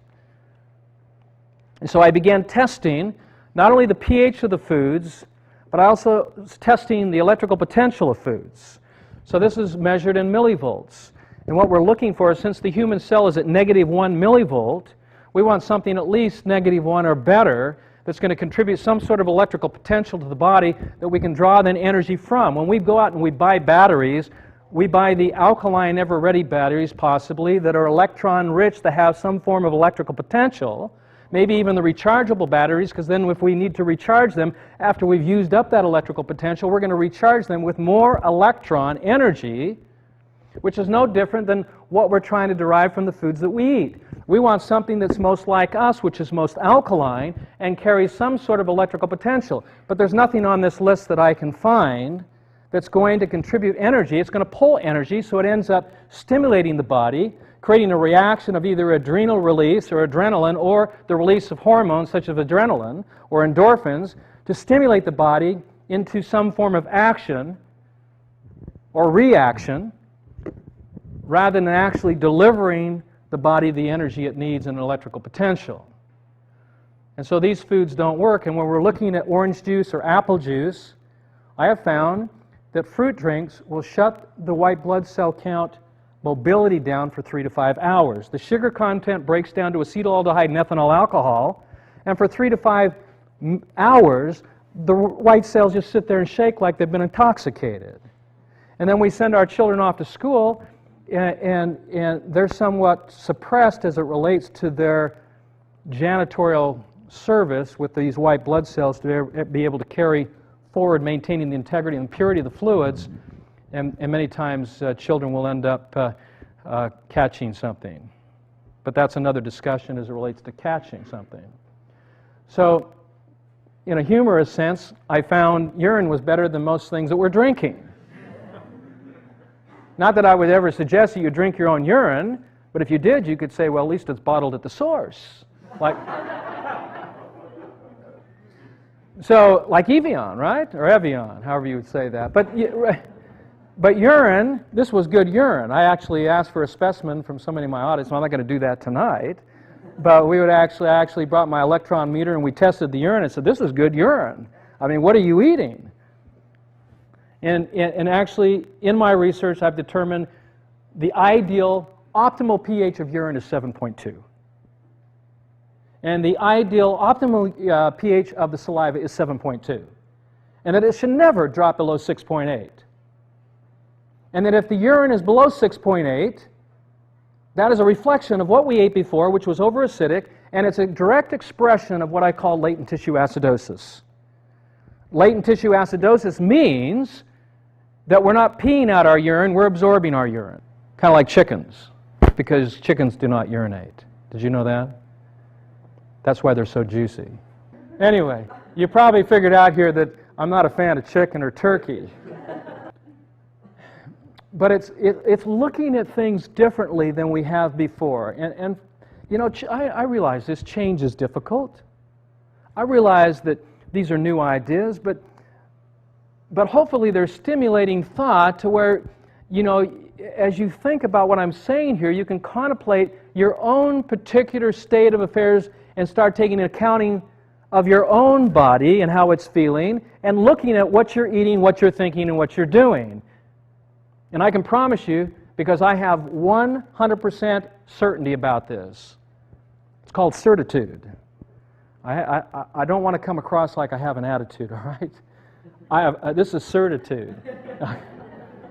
And so I began testing not only the pH of the foods, but I also was testing the electrical potential of foods. So this is measured in millivolts. And what we're looking for, since the human cell is at -1 millivolt, we want something at least -1 or better that's going to contribute some sort of electrical potential to the body that we can draw then energy from. When we go out and we buy batteries, we buy the alkaline ever-ready batteries possibly that are electron-rich, that have some form of electrical potential. Maybe even the rechargeable batteries, because then if we need to recharge them after we've used up that electrical potential, we're going to recharge them with more electron energy, which is no different than what we're trying to derive from the foods that we eat. We want something that's most like us, which is most alkaline, and carries some sort of electrical potential. But there's nothing on this list that I can find that's going to contribute energy. It's going to pull energy, so it ends up stimulating the body, creating a reaction of either adrenal release or adrenaline, or the release of hormones such as adrenaline or endorphins to stimulate the body into some form of action or reaction, rather than actually delivering the body the energy it needs and electrical potential. And so these foods don't work. And when we're looking at orange juice or apple juice, I have found that fruit drinks will shut the white blood cell count mobility down for 3 to 5 hours. The sugar content breaks down to acetaldehyde and ethanol alcohol, and for 3 to 5 hours, the white cells just sit there and shake like they've been intoxicated. And then we send our children off to school, and they're somewhat suppressed as it relates to their janitorial service with these white blood cells to be able to carry forward, maintaining the integrity and purity of the fluids, and many times children will end up catching something. But that's another discussion as it relates to catching something. So, in a humorous sense, I found urine was better than most things that we're drinking. Not that I would ever suggest that you drink your own urine, but if you did, you could say, well, at least it's bottled at the source. Like Evian, right? Or Evian, however you would say that. But urine, this was good urine. I actually asked for a specimen from somebody in my audience. Well, I'm not going to do that tonight. But I actually brought my electron meter and we tested the urine and said, this is good urine. I mean, what are you eating? And actually, in my research, I've determined the ideal, optimal pH of urine is 7.2. And the ideal, optimal pH of the saliva is 7.2. And that it should never drop below 6.8. And that if the urine is below 6.8, that is a reflection of what we ate before, which was overacidic, and it's a direct expression of what I call latent tissue acidosis. Latent tissue acidosis means that we're not peeing out our urine, we're absorbing our urine. Kind of like chickens, because chickens do not urinate. Did you know that? That's why they're so juicy. Anyway, you probably figured out here that I'm not a fan of chicken or turkey. But it's looking at things differently than we have before. And you know, I realize this change is difficult. I realize that these are new ideas, but hopefully they're stimulating thought to where, you know, as you think about what I'm saying here, you can contemplate your own particular state of affairs and start taking accounting of your own body and how it's feeling, and looking at what you're eating, what you're thinking, and what you're doing. And I can promise you, because I have 100% certainty about this, it's called certitude. I don't want to come across like I have an attitude, all right? This is certitude.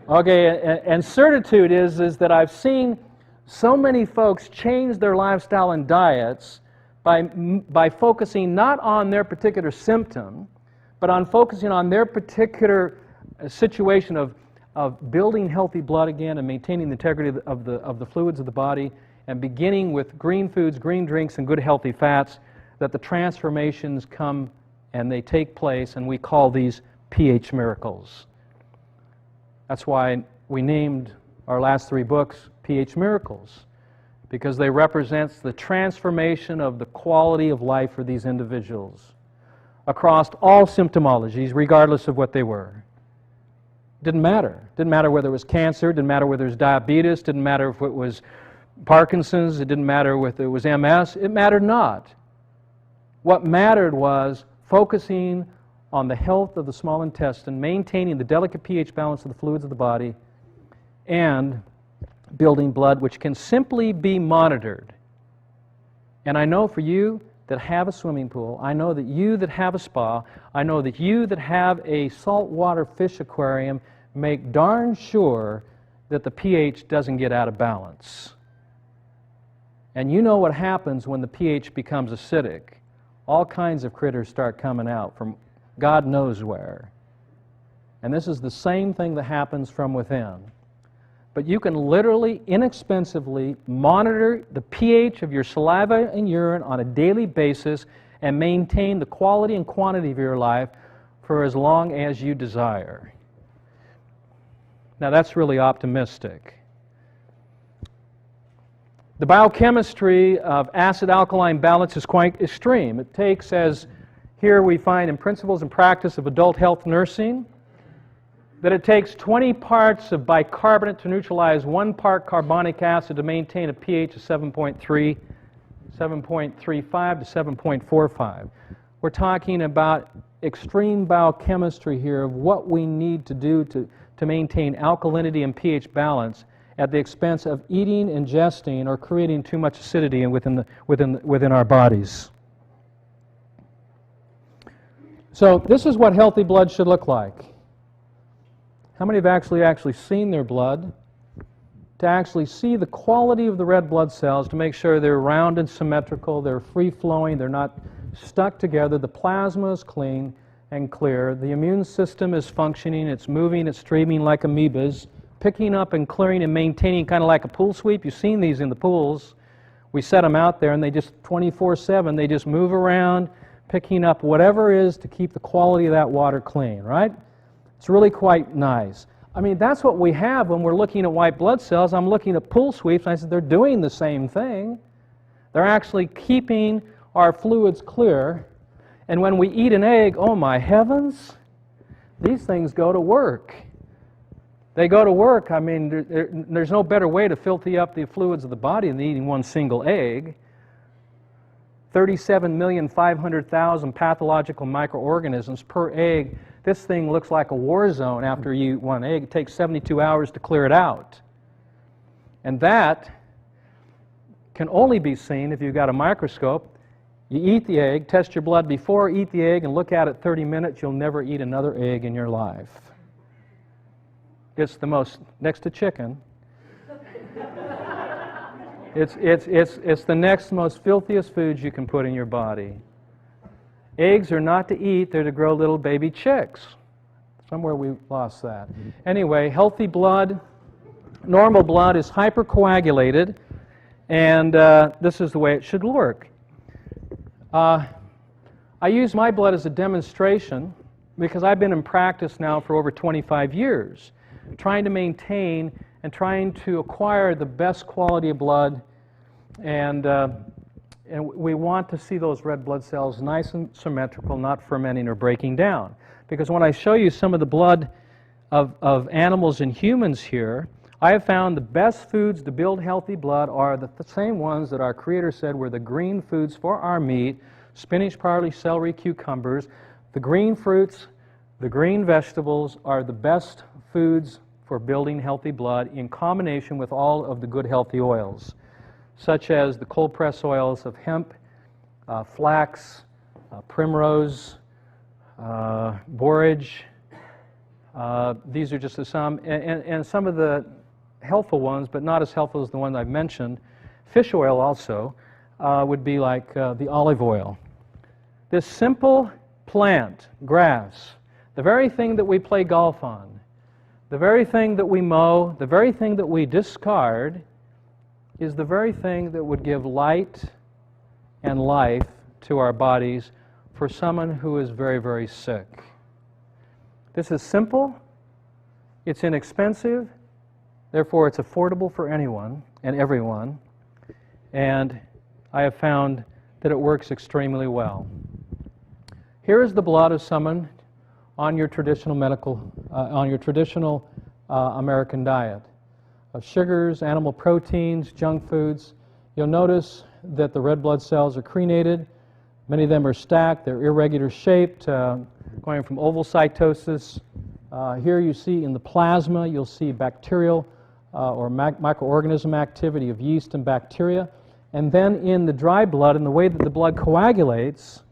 Okay, and certitude is that I've seen so many folks change their lifestyle and diets by focusing not on their particular symptom, but on focusing on their particular situation of building healthy blood again and maintaining the integrity of the fluids of the body, and beginning with green foods, green drinks, and good healthy fats, that the transformations come and they take place, and we call these pH miracles. That's why we named our last 3 books pH Miracles, because they represent the transformation of the quality of life for these individuals across all symptomologies, regardless of what they were. Didn't matter. Didn't matter whether it was cancer, didn't matter whether it was diabetes, didn't matter if it was Parkinson's, it didn't matter if it was MS, it mattered not. What mattered was focusing on the health of the small intestine, maintaining the delicate pH balance of the fluids of the body, and building blood, which can simply be monitored. And I know for you that have a swimming pool, I know that you that have a spa, I know that you that have a saltwater fish aquarium make darn sure that the pH doesn't get out of balance. And you know what happens when the pH becomes acidic. All kinds of critters start coming out from God knows where. And this is the same thing that happens from within. But you can literally, inexpensively monitor the pH of your saliva and urine on a daily basis and maintain the quality and quantity of your life for as long as you desire. Now that's really optimistic. The biochemistry of acid-alkaline balance is quite extreme. It takes, as here we find in Principles and Practice of Adult Health Nursing, that it takes 20 parts of bicarbonate to neutralize 1 part carbonic acid to maintain a pH of 7.3, 7.35 to 7.45. We're talking about extreme biochemistry here of what we need to do to maintain alkalinity and pH balance at the expense of eating, ingesting, or creating too much acidity within our bodies. So this is what healthy blood should look like. How many have actually seen their blood? To actually see the quality of the red blood cells, to make sure they're round and symmetrical, they're free-flowing, they're not stuck together, the plasma is clean and clear, the immune system is functioning, it's moving, it's streaming like amoebas, picking up and clearing and maintaining kind of like a pool sweep. You've seen these in the pools. We set them out there and they just 24/7, they just move around, picking up whatever is to keep the quality of that water clean, right? It's really quite nice. I mean, that's what we have when we're looking at white blood cells. I'm looking at pool sweeps and I said, they're doing the same thing. They're actually keeping our fluids clear. And when we eat an egg, oh my heavens, these things go to work. They go to work. I mean, there's no better way to filthy up the fluids of the body than eating one single egg. 37,500,000 pathological microorganisms per egg. This thing looks like a war zone after you eat one egg. It takes 72 hours to clear it out. And that can only be seen if you've got a microscope. You eat the egg, test your blood before, eat the egg, and look at it 30 minutes. You'll never eat another egg in your life. It's the most, next to chicken, it's the next most filthiest foods you can put in your body. Eggs are not to eat, they're to grow little baby chicks. Somewhere we lost that. Anyway, healthy blood, normal blood is hypercoagulated, and this is the way it should work. I use my blood as a demonstration because I've been in practice now for over 25 years, trying to maintain and trying to acquire the best quality of blood, and we want to see those red blood cells nice and symmetrical, not fermenting or breaking down. Because when I show you some of the blood of animals and humans here, I have found the best foods to build healthy blood are the same ones that our Creator said were the green foods for our meat: spinach, parsley, celery, cucumbers. The green fruits, the green vegetables are the best foods for building healthy blood in combination with all of the good healthy oils, such as the cold press oils of hemp, flax, primrose, borage. These are just some, and some of the helpful ones, but not as helpful as the one I've mentioned. Fish oil also would be like the olive oil. This simple plant, grass, the very thing that we play golf on, the very thing that we mow, the very thing that we discard, is the very thing that would give light and life to our bodies for someone who is very, very sick. This is simple, it's inexpensive, therefore it's affordable for anyone and everyone, and I have found that it works extremely well. Here is the blood of someone on your traditional American diet of sugars, animal proteins, junk foods. You'll notice that the red blood cells are crenated. Many of them are stacked, they're irregular shaped, going from ovocytosis. Here you see in the plasma, you'll see bacterial or microorganism activity of yeast and bacteria. And then in the dry blood, in the way that the blood coagulates,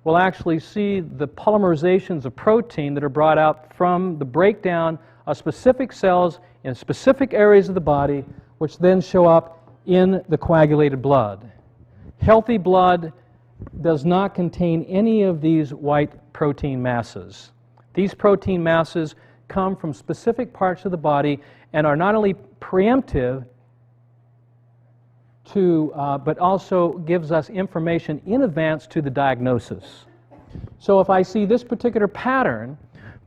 we'll actually see the polymerizations of protein that are brought out from the breakdown of specific cells in specific areas of the body, which then show up in the coagulated blood. Healthy blood does not contain any of these white protein masses. These protein masses come from specific parts of the body and are not only preemptive to, but also gives us information in advance to the diagnosis. So if I see this particular pattern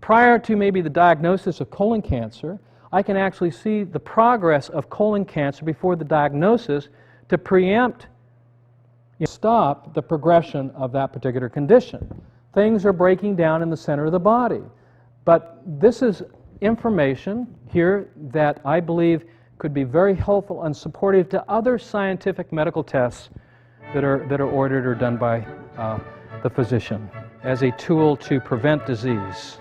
prior to maybe the diagnosis of colon cancer, I can actually see the progress of colon cancer before the diagnosis to preempt, stop the progression of that particular condition. Things are breaking down in the center of the body. But this is information here that I believe could be very helpful and supportive to other scientific medical tests that are ordered or done by the physician as a tool to prevent disease.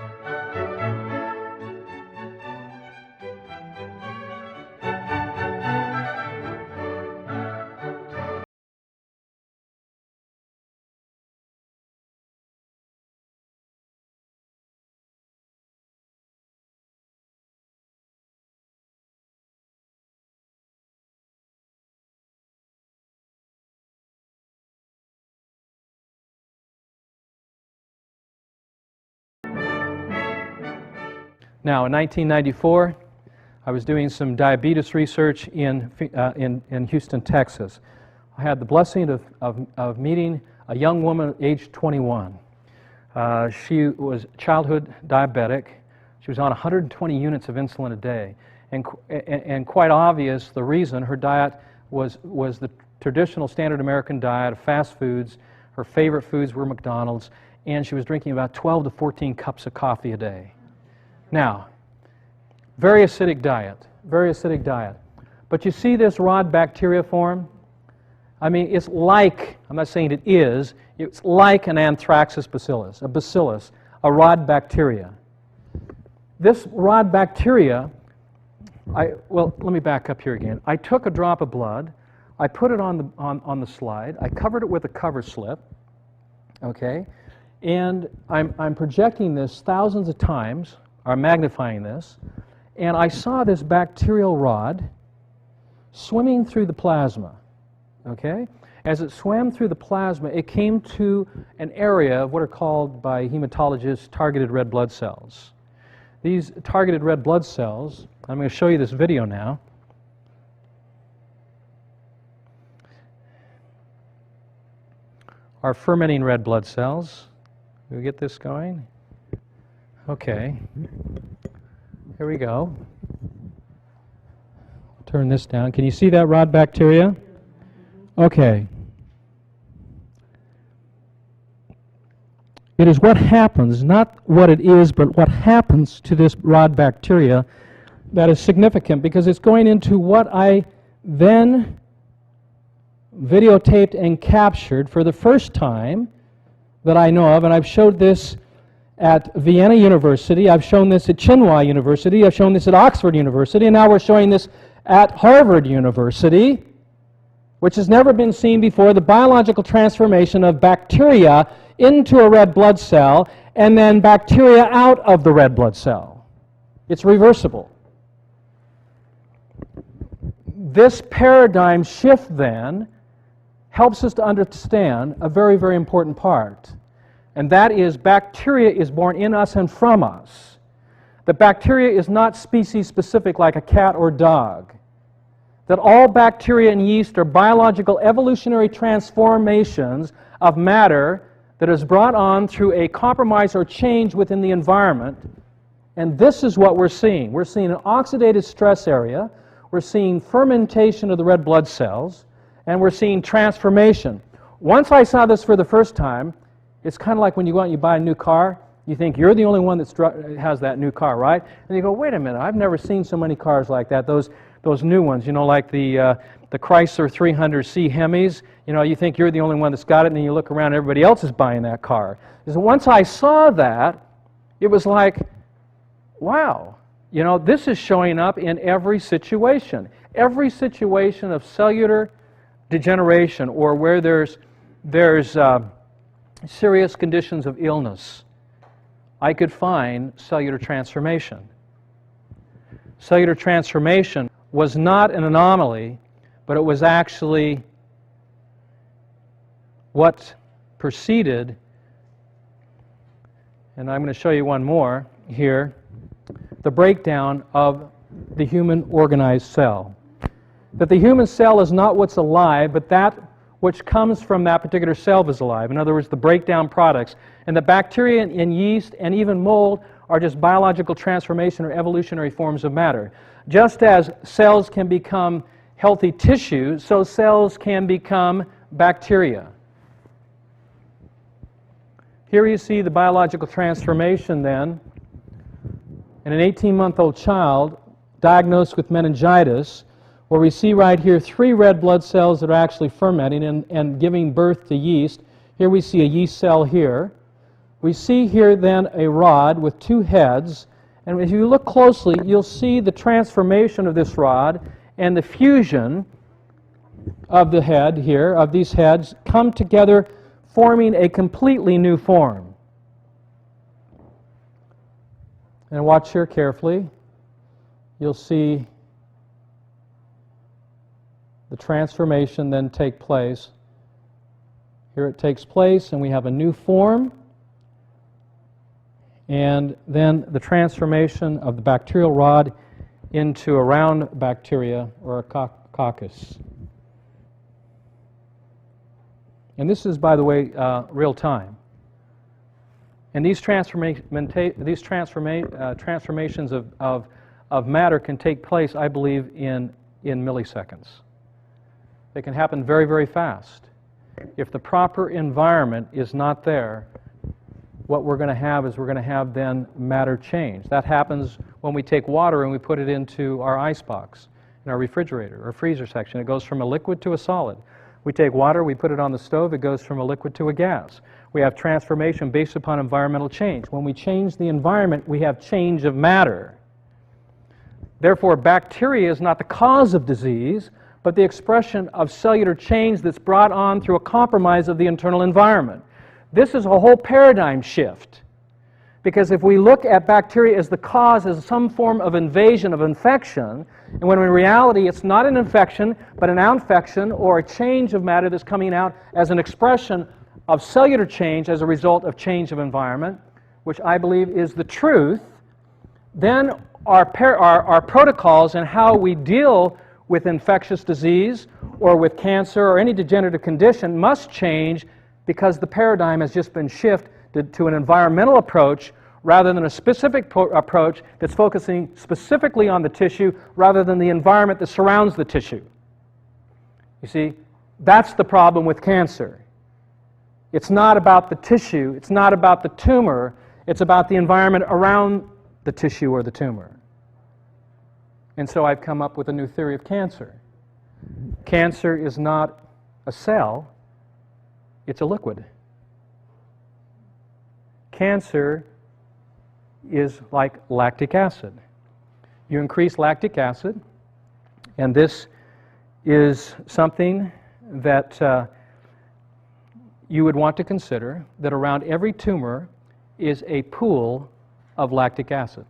Now, in 1994, I was doing some diabetes research in Houston, Texas. I had the blessing of meeting a young woman aged 21. She was childhood diabetic. She was on 120 units of insulin a day. And quite obvious, the reason her diet was the traditional standard American diet of fast foods. Her favorite foods were McDonald's, and she was drinking about 12 to 14 cups of coffee a day. Now, very acidic diet, very acidic diet. But you see this rod bacteria form? I mean, it's like, I'm not saying it is, it's like an Anthraxis bacillus, a rod bacteria. This rod bacteria, well, let me back up here again. I took a drop of blood, I put it on the slide, I covered it with a cover slip, okay? And I'm projecting this thousands of times, or magnifying this, and I saw this bacterial rod swimming through the plasma, okay? As it swam through the plasma, it came to an area of what are called by hematologists targeted red blood cells. These targeted red blood cells, I'm going to show you this video now, are fermenting red blood cells. Can we get this going? Okay, here we go. Turn this down. Can you see that rod bacteria? Okay. It is what happens, not what it is, but what happens to this rod bacteria that is significant, because it's going into what I then videotaped and captured for the first time that I know of, and I've showed this at Vienna University, I've shown this at Tsinghua University, I've shown this at Oxford University, and now we're showing this at Harvard University, which has never been seen before, the biological transformation of bacteria into a red blood cell and then bacteria out of the red blood cell. It's reversible. This paradigm shift then helps us to understand a very, very important part. And that is, bacteria is born in us and from us. The bacteria is not species specific like a cat or dog. That all bacteria and yeast are biological evolutionary transformations of matter that is brought on through a compromise or change within the environment. And this is what we're seeing. We're seeing an oxidative stress area, we're seeing fermentation of the red blood cells, and we're seeing transformation. Once I saw this for the first time, it's kind of like when you go out and you buy a new car, you think you're the only one that has that new car, right? And you go, wait a minute, I've never seen so many cars like that, those new ones, you know, like the the Chrysler 300C Hemis. You know, you think you're the only one that's got it, and then you look around, everybody else is buying that car. So once I saw that, it was like, wow, you know, this is showing up in every situation. Every situation of cellular degeneration or where there's serious conditions of illness, I could find cellular transformation. Cellular transformation was not an anomaly, but it was actually what preceded, and I'm going to show you one more here, the breakdown of the human organized cell. That the human cell is not what's alive, but that which comes from that particular cell is alive. In other words, the breakdown products. And the bacteria and yeast and even mold are just biological transformation or evolutionary forms of matter. Just as cells can become healthy tissue, so cells can become bacteria. Here you see the biological transformation then in an 18-month-old child diagnosed with meningitis, where we see right here 3 red blood cells that are actually fermenting and giving birth to yeast. Here we see a yeast cell here. We see here then a rod with 2 heads, and if you look closely, you'll see the transformation of this rod and the fusion of the head here, of these heads, come together, forming a completely new form. And watch here carefully. You'll see the transformation then take place. Here it takes place, and we have a new form. And then the transformation of the bacterial rod into a round bacteria or a coccus. And this is, by the way, real time. And these transformations of matter can take place, I believe, in milliseconds. They can happen very, very fast. If the proper environment is not there, what we're going to have is we're going to have then matter change. That happens when we take water and we put it into our icebox, in our refrigerator or freezer section. It goes from a liquid to a solid. We take water, we put it on the stove, it goes from a liquid to a gas. We have transformation based upon environmental change. When we change the environment, we have change of matter. Therefore, bacteria is not the cause of disease, but the expression of cellular change that's brought on through a compromise of the internal environment. This is a whole paradigm shift. Because if we look at bacteria as the cause, as some form of invasion, of infection, and when in reality it's not an infection, but an infection or a change of matter that's coming out as an expression of cellular change as a result of change of environment, which I believe is the truth, then our protocols and how we deal with infectious disease or with cancer or any degenerative condition must change, because the paradigm has just been shifted to an environmental approach rather than a specific approach that's focusing specifically on the tissue rather than the environment that surrounds the tissue. You see, that's the problem with cancer. It's not about the tissue, it's not about the tumor, it's about the environment around the tissue or the tumor. And so I've come up with a new theory of cancer. Cancer is not a cell, it's a liquid. Cancer is like lactic acid. You increase lactic acid, and this is something that you would want to consider, that around every tumor is a pool of lactic acid.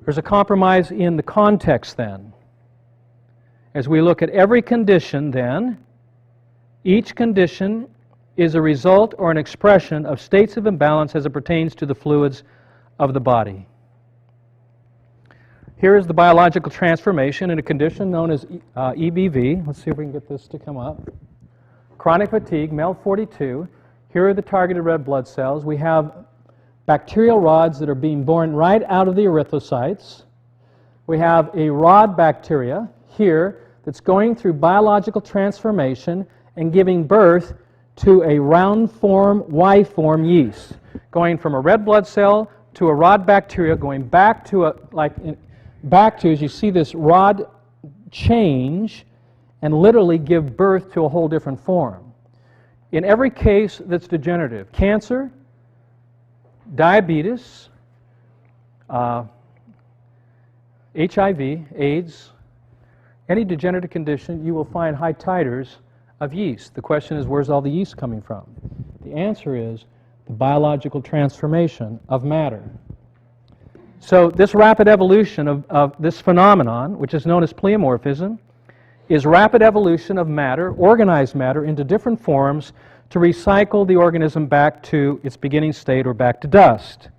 There's a compromise in the context then. As we look at every condition then, each condition is a result or an expression of states of imbalance as it pertains to the fluids of the body. Here is the biological transformation in a condition known as EBV. Let's see if we can get this to come up. Chronic fatigue, MEL42. Here are the targeted red blood cells. We have bacterial rods that are being born right out of the erythrocytes. We have a rod bacteria here that's going through biological transformation and giving birth to a round form, Y form yeast, going from a red blood cell to a rod bacteria, going back to as you see this rod change and literally give birth to a whole different form. In every case that's degenerative, cancer, diabetes, HIV, AIDS, any degenerative condition, you will find high titers of yeast. The question is, where's all the yeast coming from? The answer is the biological transformation of matter. So this rapid evolution of this phenomenon, which is known as pleomorphism, is rapid evolution of matter, organized matter, into different forms to recycle the organism back to its beginning state or back to dust,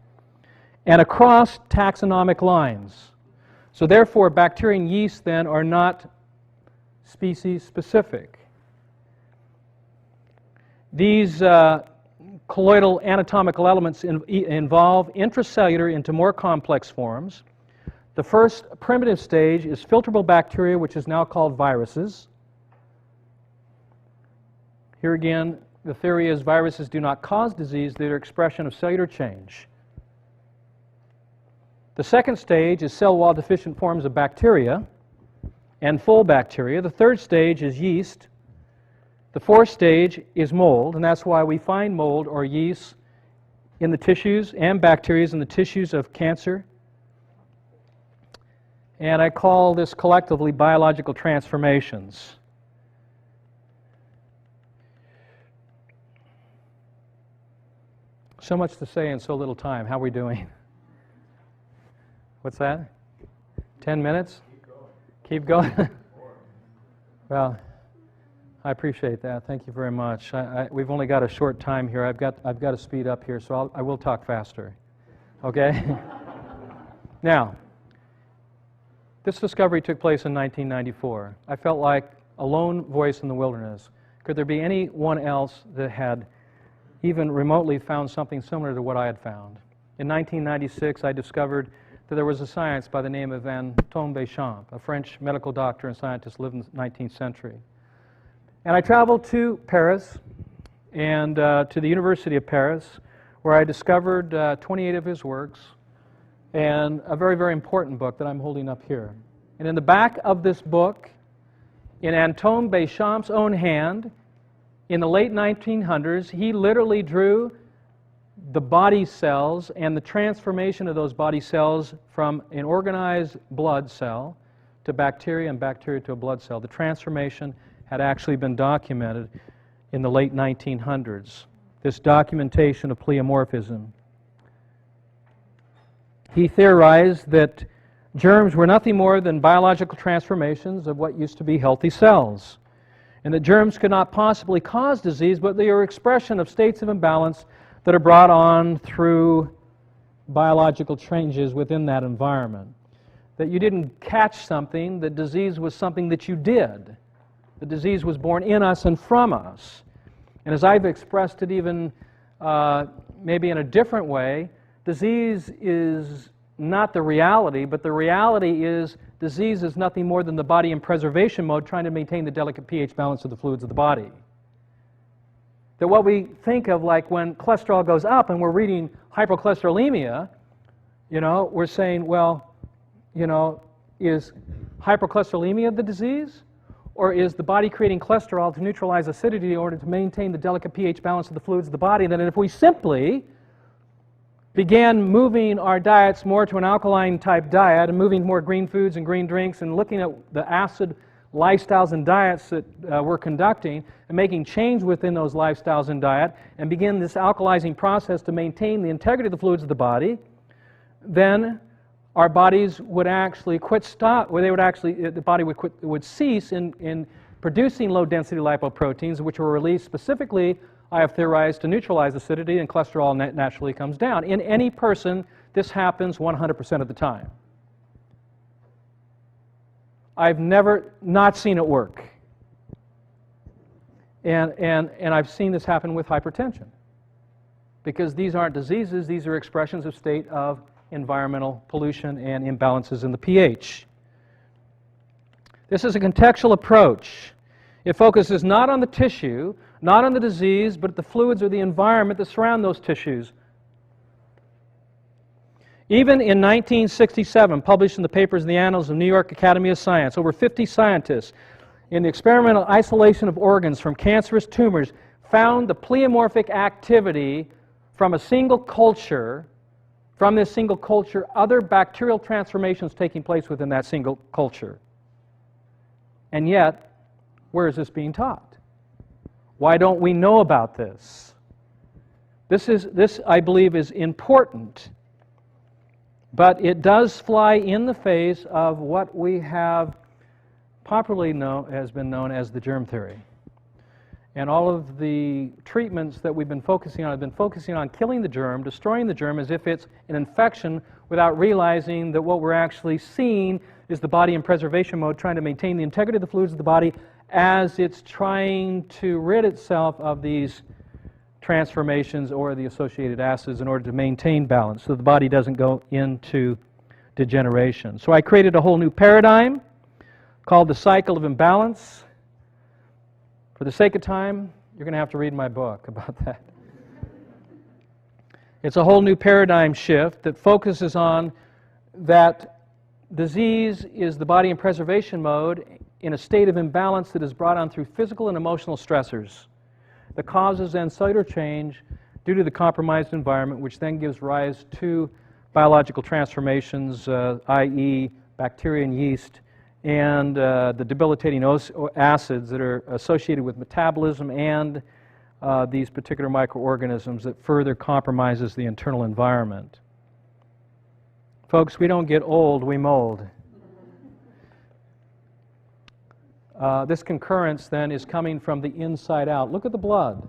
and across taxonomic lines. So therefore, bacteria and yeast then are not species specific. These colloidal anatomical elements involve intracellular into more complex forms. The first primitive stage is filtrable bacteria, which is now called viruses. Here again, the theory is viruses do not cause disease, they are expression of cellular change. The second stage is cell wall deficient forms of bacteria and full bacteria. The third stage is yeast. The fourth stage is mold, and that's why we find mold or yeast in the tissues and bacteria in the tissues of cancer. And I call this collectively biological transformations. So much to say in so little time. How are we doing? What's that? 10 minutes? Keep going. Well, I appreciate that. Thank you very much. We've only got a short time here. I've got to speed up here, so I will talk faster. Okay? Now, this discovery took place in 1994. I felt like a lone voice in the wilderness. Could there be anyone else that had even remotely found something similar to what I had found? In 1996, I discovered that there was a science by the name of Antoine Béchamp, a French medical doctor and scientist who lived in the 19th century. And I traveled to Paris and to the University of Paris, where I discovered 28 of his works and a very, very important book that I'm holding up here. And in the back of this book, in Antoine Béchamp's own hand, in the late 1900s, he literally drew the body cells and the transformation of those body cells from an organized blood cell to bacteria and bacteria to a blood cell. The transformation had actually been documented in the late 1900s, this documentation of pleomorphism. He theorized that germs were nothing more than biological transformations of what used to be healthy cells, and that germs could not possibly cause disease, but they are expression of states of imbalance that are brought on through biological changes within that environment. That you didn't catch something, that disease was something that you did. The disease was born in us and from us. And as I've expressed it even maybe in a different way, disease is not the reality, but the reality is disease is nothing more than the body in preservation mode trying to maintain the delicate pH balance of the fluids of the body. That what we think of like when cholesterol goes up and we're reading hypercholesterolemia, we're saying, well, is hypercholesterolemia the disease? Or is the body creating cholesterol to neutralize acidity in order to maintain the delicate pH balance of the fluids of the body? And then if we simply began moving our diets more to an alkaline type diet and moving more green foods and green drinks and looking at the acid lifestyles and diets that we're conducting and making change within those lifestyles and diet and begin this alkalizing process to maintain the integrity of the fluids of the body, then our bodies would actually the body would cease in producing low-density lipoproteins, which were released specifically, I have theorized, to neutralize acidity, and cholesterol naturally comes down. In any person, this happens 100% of the time. I've never not seen it work. And I've seen this happen with hypertension. Because these aren't diseases, these are expressions of state of environmental pollution and imbalances in the pH. This is a contextual approach. It focuses not on the tissue, not on the disease, but the fluids or the environment that surround those tissues. Even in 1967, published in the Papers in the Annals of New York Academy of Science, over 50 scientists in the experimental isolation of organs from cancerous tumors found the pleomorphic activity from a single culture, from this single culture, other bacterial transformations taking place within that single culture. And yet, where is this being taught? Why don't we know about this? This, I believe, is important, but it does fly in the face of what we have popularly has been known as the germ theory. And all of the treatments that we've been focusing on have been focusing on killing the germ, destroying the germ as if it's an infection, without realizing that what we're actually seeing is the body in preservation mode trying to maintain the integrity of the fluids of the body as it's trying to rid itself of these transformations or the associated acids in order to maintain balance so the body doesn't go into degeneration. So I created a whole new paradigm called the cycle of imbalance. For the sake of time, you're going to have to read my book about that. It's a whole new paradigm shift that focuses on that disease is the body in preservation mode in a state of imbalance that is brought on through physical and emotional stressors that causes then cellular change due to the compromised environment, which then gives rise to biological transformations, i.e. bacteria and yeast, and the debilitating acids that are associated with metabolism and these particular microorganisms that further compromises the internal environment. Folks, we don't get old, we mold. This concurrence then is coming from the inside out. Look at the blood.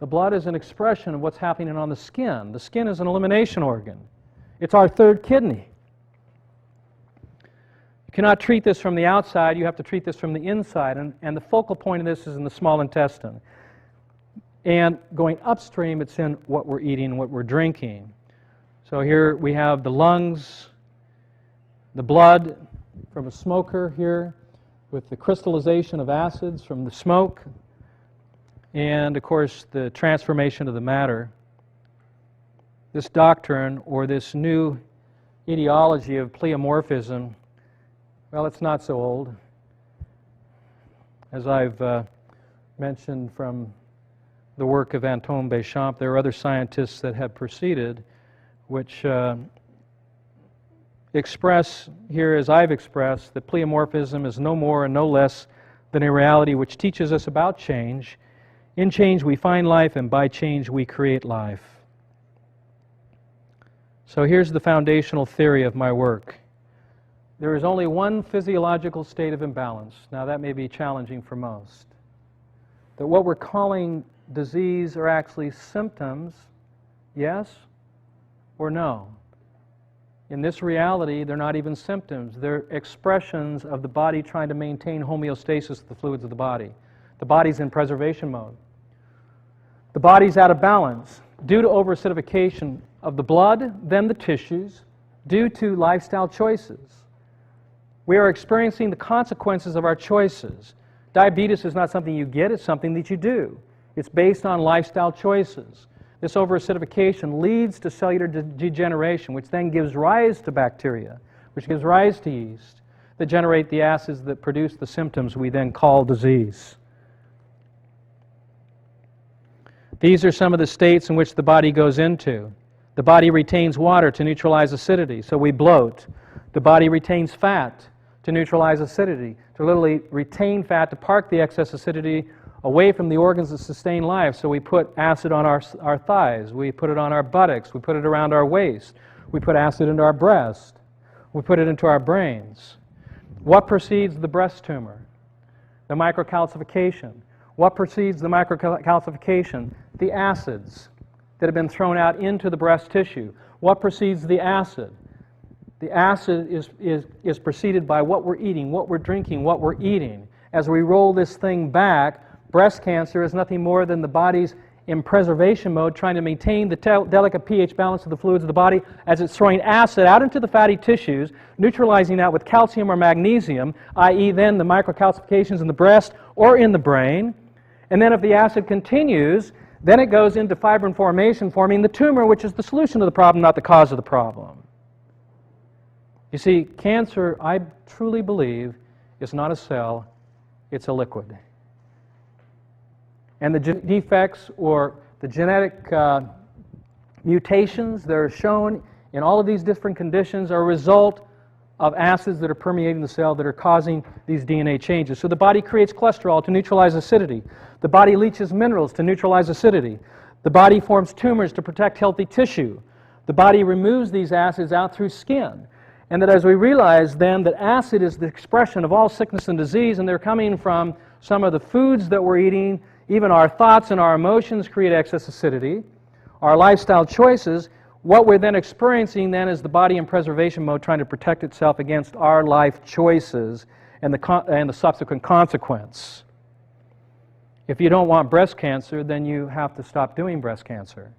The blood is an expression of what's happening on the skin. The skin is an elimination organ. It's our third kidney. You cannot treat this from the outside, you have to treat this from the inside, and the focal point of this is in the small intestine. And going upstream, it's in what we're eating, what we're drinking. So here we have the lungs, the blood from a smoker here, with the crystallization of acids from the smoke, and of course the transformation of the matter. This doctrine, or this new ideology of pleomorphism, well, it's not so old. As I've mentioned from the work of Antoine Béchamp, there are other scientists that have proceeded, which express here, as I've expressed, that pleomorphism is no more and no less than a reality which teaches us about change. In change we find life, and by change we create life. So here's the foundational theory of my work. There is only one physiological state of imbalance. Now that may be challenging for most. That what we're calling disease are actually symptoms, yes or no? In this reality, they're not even symptoms. They're expressions of the body trying to maintain homeostasis of the fluids of the body. The body's in preservation mode. The body's out of balance due to overacidification of the blood, then the tissues, due to lifestyle choices. We are experiencing the consequences of our choices. Diabetes is not something you get, it's something that you do. It's based on lifestyle choices. This overacidification leads to cellular degeneration, which then gives rise to bacteria, which gives rise to yeast, that generate the acids that produce the symptoms we then call disease. These are some of the states in which the body goes into. The body retains water to neutralize acidity, so we bloat. The body retains fat to neutralize acidity, to literally retain fat to park the excess acidity away from the organs that sustain life. So we put acid on our thighs, we put it on our buttocks, we put it around our waist, we put acid into our breast, we put it into our brains. What precedes the breast tumor? The microcalcification. What precedes the microcalcification? The acids that have been thrown out into the breast tissue. What precedes the acid? The acid is preceded by what we're eating, what we're drinking, what we're eating. As we roll this thing back, breast cancer is nothing more than the body's in preservation mode, trying to maintain the delicate pH balance of the fluids of the body as it's throwing acid out into the fatty tissues, neutralizing that with calcium or magnesium, i.e. then the microcalcifications in the breast or in the brain. And then if the acid continues, then it goes into fibrin formation, forming the tumor, which is the solution to the problem, not the cause of the problem. You see, cancer, I truly believe, is not a cell, it's a liquid. And the defects or the genetic mutations that are shown in all of these different conditions are a result of acids that are permeating the cell that are causing these DNA changes. So the body creates cholesterol to neutralize acidity. The body leaches minerals to neutralize acidity. The body forms tumors to protect healthy tissue. The body removes these acids out through skin. And that as we realize then that acid is the expression of all sickness and disease, and they're coming from some of the foods that we're eating, even our thoughts and our emotions create excess acidity, our lifestyle choices, what we're then experiencing then is the body in preservation mode trying to protect itself against our life choices and the subsequent consequence. If you don't want breast cancer, then you have to stop doing breast cancer.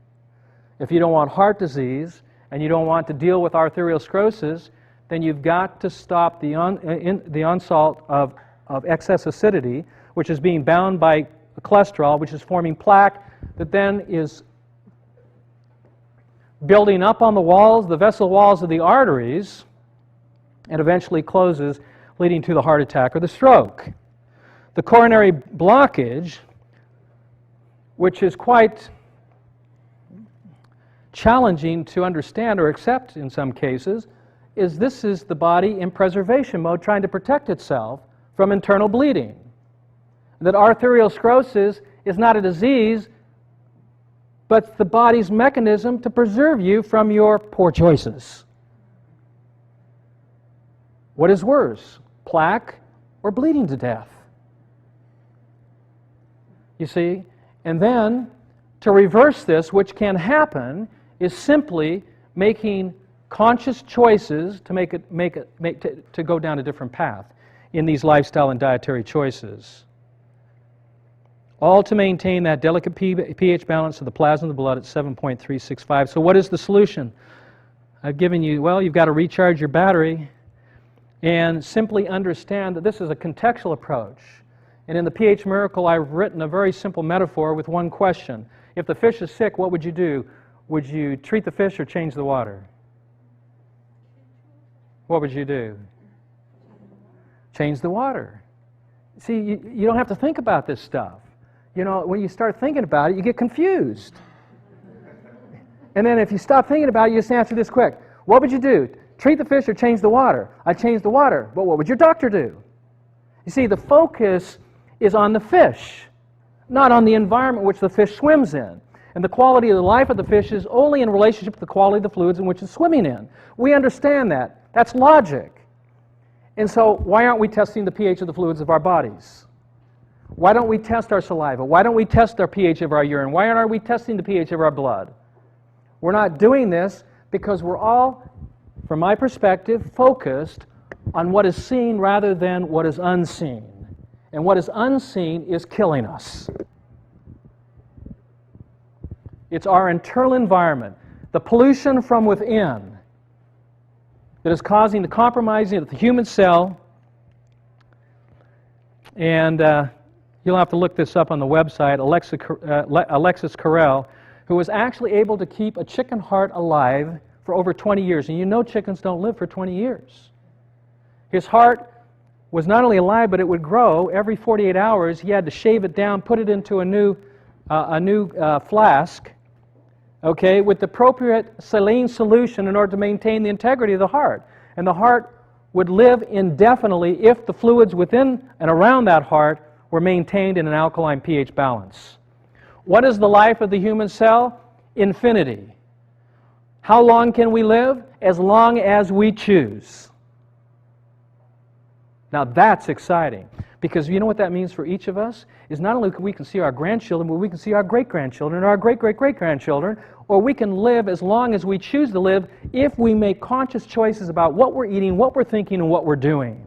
If you don't want heart disease and you don't want to deal with arteriosclerosis, then you've got to stop the onslaught of excess acidity, which is being bound by cholesterol, which is forming plaque that then is building up on the walls, the vessel walls of the arteries, and eventually closes, leading to the heart attack or the stroke. The coronary blockage, which is quite challenging to understand or accept in some cases, is this is the body in preservation mode trying to protect itself from internal bleeding. That arteriosclerosis is not a disease, but it's the body's mechanism to preserve you from your poor choices. What is worse, plaque or bleeding to death? You see? And then, to reverse this, which can happen, is simply making conscious choices to to go down a different path in these lifestyle and dietary choices. All to maintain that delicate pH balance of the plasma of the blood at 7.365. So what is the solution? I've given you, well, you've got to recharge your battery and simply understand that this is a contextual approach. And in the pH Miracle, I've written a very simple metaphor with one question. If the fish is sick, what would you do? Would you treat the fish or change the water? What would you do? Change the water. See, you don't have to think about this stuff. You know, when you start thinking about it, you get confused. And then if you stop thinking about it, you just answer this quick. What would you do? Treat the fish or change the water? I'd change the water. But what would your doctor do? You see, the focus is on the fish, not on the environment which the fish swims in. And the quality of the life of the fish is only in relationship to the quality of the fluids in which it's swimming in. We understand that. That's logic. And so why aren't we testing the pH of the fluids of our bodies? Why don't we test our saliva? Why don't we test our pH of our urine? Why aren't we testing the pH of our blood? We're not doing this because we're all, from my perspective, focused on what is seen rather than what is unseen. And what is unseen is killing us. It's our internal environment, the pollution from within, that is causing the compromising of the human cell. And you'll have to look this up on the website. Alexis Carrel, who was actually able to keep a chicken heart alive for over 20 years. And you know chickens don't live for 20 years. His heart was not only alive, but it would grow every 48 hours. He had to shave it down, put it into a new flask, okay, with the appropriate saline solution in order to maintain the integrity of the heart. And the heart would live indefinitely if the fluids within and around that heart were maintained in an alkaline pH balance. What is the life of the human cell? Infinity. How long can we live? As long as we choose. Now that's exciting, because you know what that means for each of us? Is not only we can see our grandchildren, but we can see our great-grandchildren and our great-great-great-grandchildren, or we can live as long as we choose to live if we make conscious choices about what we're eating, what we're thinking, and what we're doing.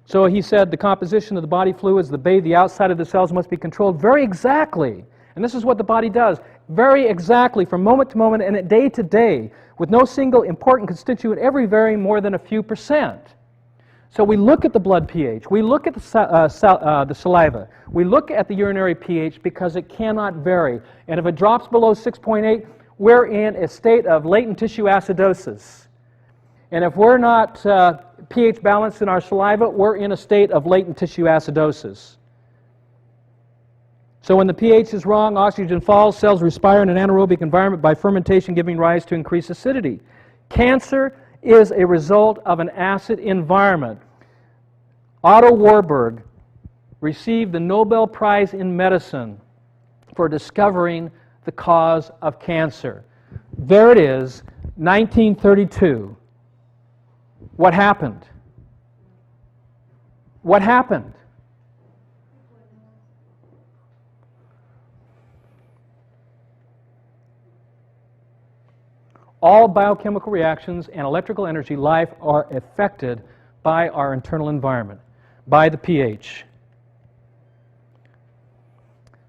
So he said the composition of the body fluids that bathe the outside of the cells must be controlled very exactly. And this is what the body does, very exactly from moment to moment and day to day, with no single important constituent ever varying more than a few percent. So we look at the blood pH, we look at the saliva, we look at the urinary pH because it cannot vary. And if it drops below 6.8, we're in a state of latent tissue acidosis. And if we're not pH balanced in our saliva, we're in a state of latent tissue acidosis. So when the pH is wrong, oxygen falls, cells respire in an anaerobic environment by fermentation, giving rise to increased acidity. Cancer is a result of an acid environment. Otto Warburg received the Nobel Prize in Medicine for discovering the cause of cancer. There it is, 1932. What happened? What happened? All biochemical reactions and electrical energy life are affected by our internal environment, by the pH.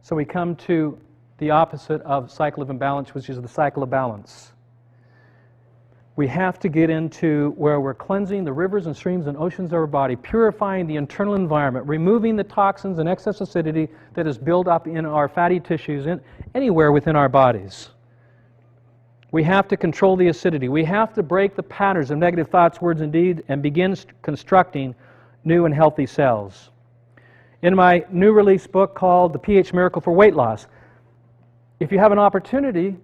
So we come to the opposite of cycle of imbalance, which is the cycle of balance. We have to get into where we're cleansing the rivers and streams and oceans of our body, purifying the internal environment, removing the toxins and excess acidity that is built up in our fatty tissues anywhere within our bodies. We have to control the acidity. We have to break the patterns of negative thoughts, words, and deeds and begin constructing new and healthy cells. In my new release book called The pH Miracle for Weight Loss, if you have an opportunity,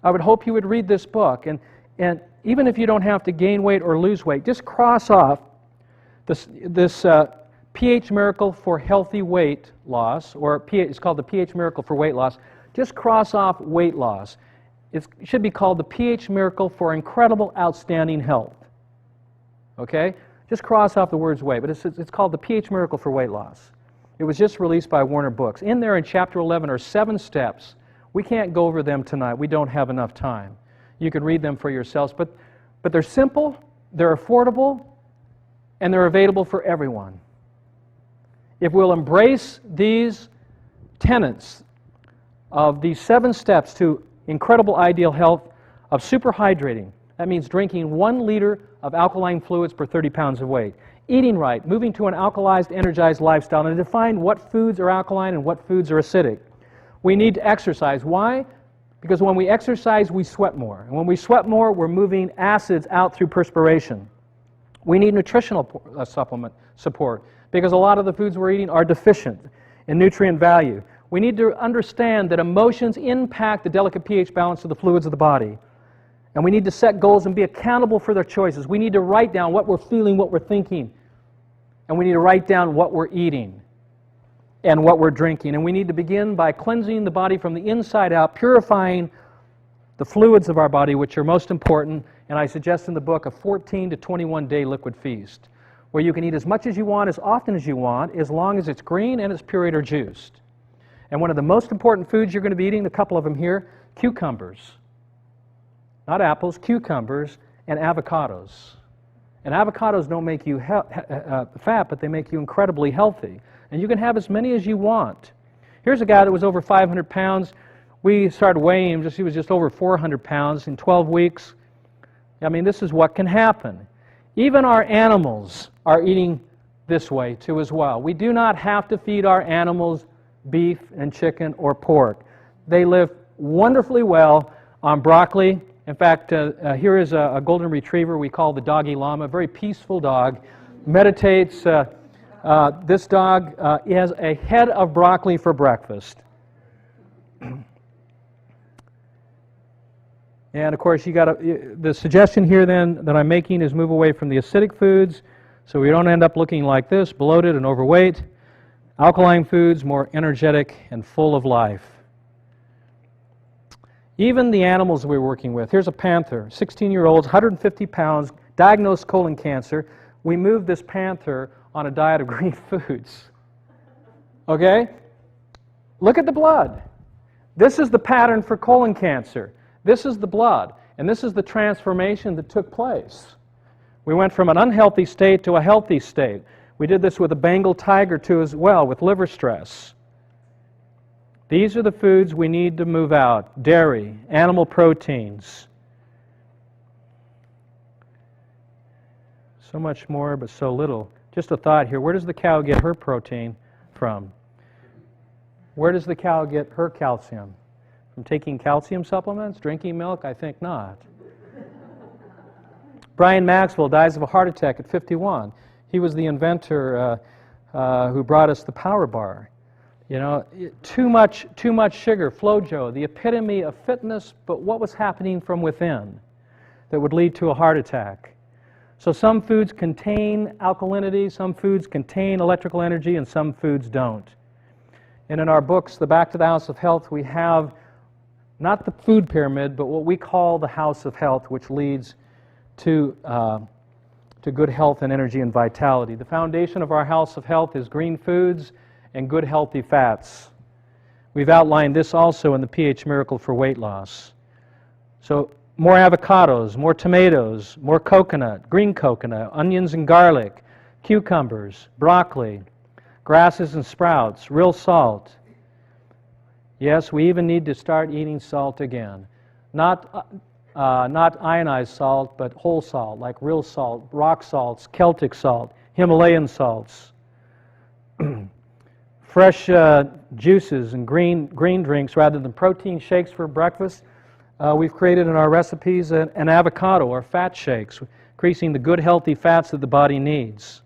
I would hope you would read this book. And even if you don't have to gain weight or lose weight, just cross off this pH Miracle for Healthy Weight Loss, or it's called The pH Miracle for Weight Loss. Just cross off weight loss. It should be called The pH Miracle for Incredible Outstanding Health. Okay? Just cross off the words weight, but it's called The pH Miracle for Weight Loss. It was just released by Warner Books. In there in Chapter 11 are 7 steps. We can't go over them tonight. We don't have enough time. You can read them for yourselves, but they're simple, they're affordable, and they're available for everyone. If we'll embrace these tenets of these 7 steps to incredible ideal health of superhydrating, that means drinking 1 liter of alkaline fluids per 30 pounds of weight. Eating right, moving to an alkalized, energized lifestyle, and define what foods are alkaline and what foods are acidic. We need to exercise. Why? Because when we exercise, we sweat more. And when we sweat more, we're moving acids out through perspiration. We need nutritional supplement support because a lot of the foods we're eating are deficient in nutrient value. We need to understand that emotions impact the delicate pH balance of the fluids of the body. And we need to set goals and be accountable for their choices. We need to write down what we're feeling, what we're thinking. And we need to write down what we're eating and what we're drinking. And we need to begin by cleansing the body from the inside out, purifying the fluids of our body, which are most important. And I suggest in the book a 14 to 21 day liquid feast, where you can eat as much as you want, as often as you want, as long as it's green and it's pureed or juiced. And one of the most important foods you're going to be eating, a couple of them here, cucumbers. Not apples, cucumbers and avocados. And avocados don't make you fat, but they make you incredibly healthy. And you can have as many as you want. Here's a guy that was over 500 pounds. We started weighing him, he was just over 400 pounds in 12 weeks. I mean, this is what can happen. Even our animals are eating this way too as well. We do not have to feed our animals beef and chicken or pork. They live wonderfully well on broccoli. In fact, here is a golden retriever we call the doggy llama, a very peaceful dog, meditates. This dog has a head of broccoli for breakfast. And of course, the suggestion here then that I'm making is move away from the acidic foods so we don't end up looking like this, bloated and overweight. Alkaline foods, more energetic and full of life. Even the animals we're working with. Here's a panther, 16-year-old, 150 pounds, diagnosed colon cancer. We moved this panther on a diet of green foods. Okay? Look at the blood. This is the pattern for colon cancer. This is the blood, and this is the transformation that took place. We went from an unhealthy state to a healthy state. We did this with a Bengal tiger too as well, with liver stress. These are the foods we need to move out. Dairy, animal proteins. So much more, but so little. Just a thought here. Where does the cow get her protein from? Where does the cow get her calcium? From taking calcium supplements? Drinking milk? I think not. Brian Maxwell dies of a heart attack at 51. He was the inventor who brought us the power bar. You know, too much sugar, Flojo, the epitome of fitness, but what was happening from within that would lead to a heart attack? So some foods contain alkalinity, some foods contain electrical energy, and some foods don't. And in our books, The Back to the House of Health, we have not the food pyramid, but what we call the House of Health, which leads to good health and energy and vitality. The foundation of our House of Health is green foods and good healthy fats. We've outlined this also in the pH Miracle for Weight Loss. So more avocados, more tomatoes, more coconut, green coconut, onions and garlic, cucumbers, broccoli, grasses and sprouts, real salt. Yes, we even need to start eating salt again. Not ionized salt, but whole salt, like real salt, rock salts, Celtic salt, Himalayan salts. Fresh juices and green drinks rather than protein shakes for breakfast. We've created in our recipes an avocado or fat shakes, increasing the good healthy fats that the body needs.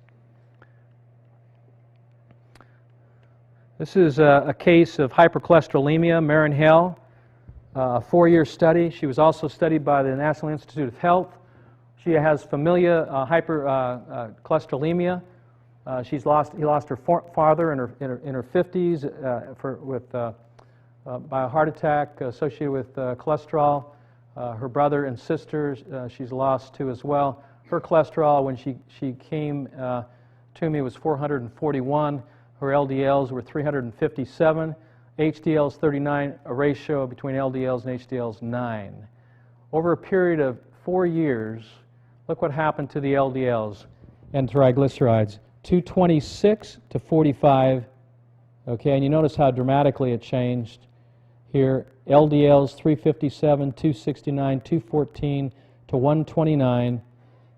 This is a case of hypercholesterolemia, Maren Hale, a 4-year study. She was also studied by the National Institute of Health. She has familial hypercholesterolemia. He lost her father in her 50s by a heart attack associated with cholesterol. Her brother and sisters she's lost to as well. Her cholesterol when she came to me was 441. Her LDLs were 357. HDLs 39, a ratio between LDLs and HDLs 9. Over a period of 4 years, look what happened to the LDLs and triglycerides. 226 to 45, okay, and you notice how dramatically it changed here. LDLs 357, 269, 214 to 129,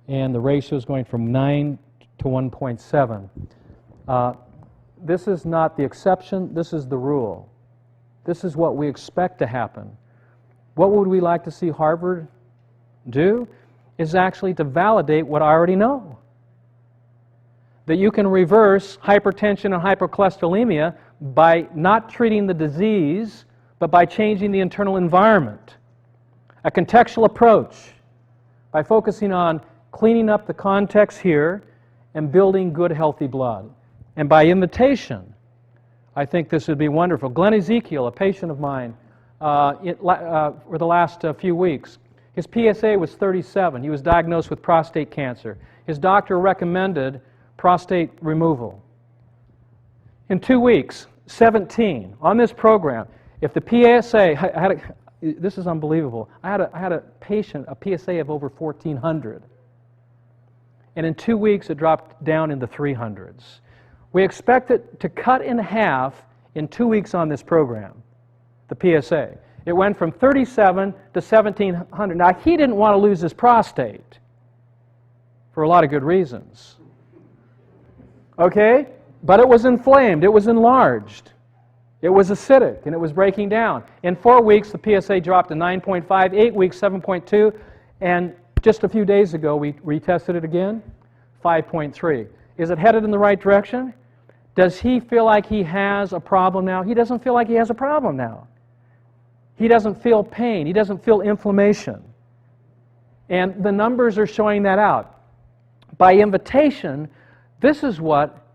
and the ratio is going from 9 to 1.7. This is not the exception, this is the rule. This is what we expect to happen. What would we like to see Harvard do? Is actually to validate what I already know. That you can reverse hypertension and hypercholesterolemia by not treating the disease, but by changing the internal environment. A contextual approach, by focusing on cleaning up the context here and building good, healthy blood. And by invitation, I think this would be wonderful. Glenn Ezekiel, a patient of mine, for the last few weeks, his PSA was 37. He was diagnosed with prostate cancer. His doctor recommended prostate removal. In 2 weeks, 17 on this program. If the PSA, this is unbelievable. I had a patient, a PSA of over 1,400. And in 2 weeks, it dropped down in the 300s. We expect it to cut in half in 2 weeks on this program, the PSA. It went from 37 to 1,700. Now, he didn't want to lose his prostate for a lot of good reasons. Okay? But it was inflamed. It was enlarged. It was acidic, and it was breaking down. In 4 weeks, the PSA dropped to 9.5, 8 weeks, 7.2, and just a few days ago, we retested it again, 5.3. Is it headed in the right direction? Does he feel like he has a problem now? He doesn't feel like he has a problem now. He doesn't feel pain. He doesn't feel inflammation. And the numbers are showing that out. By invitation, this is what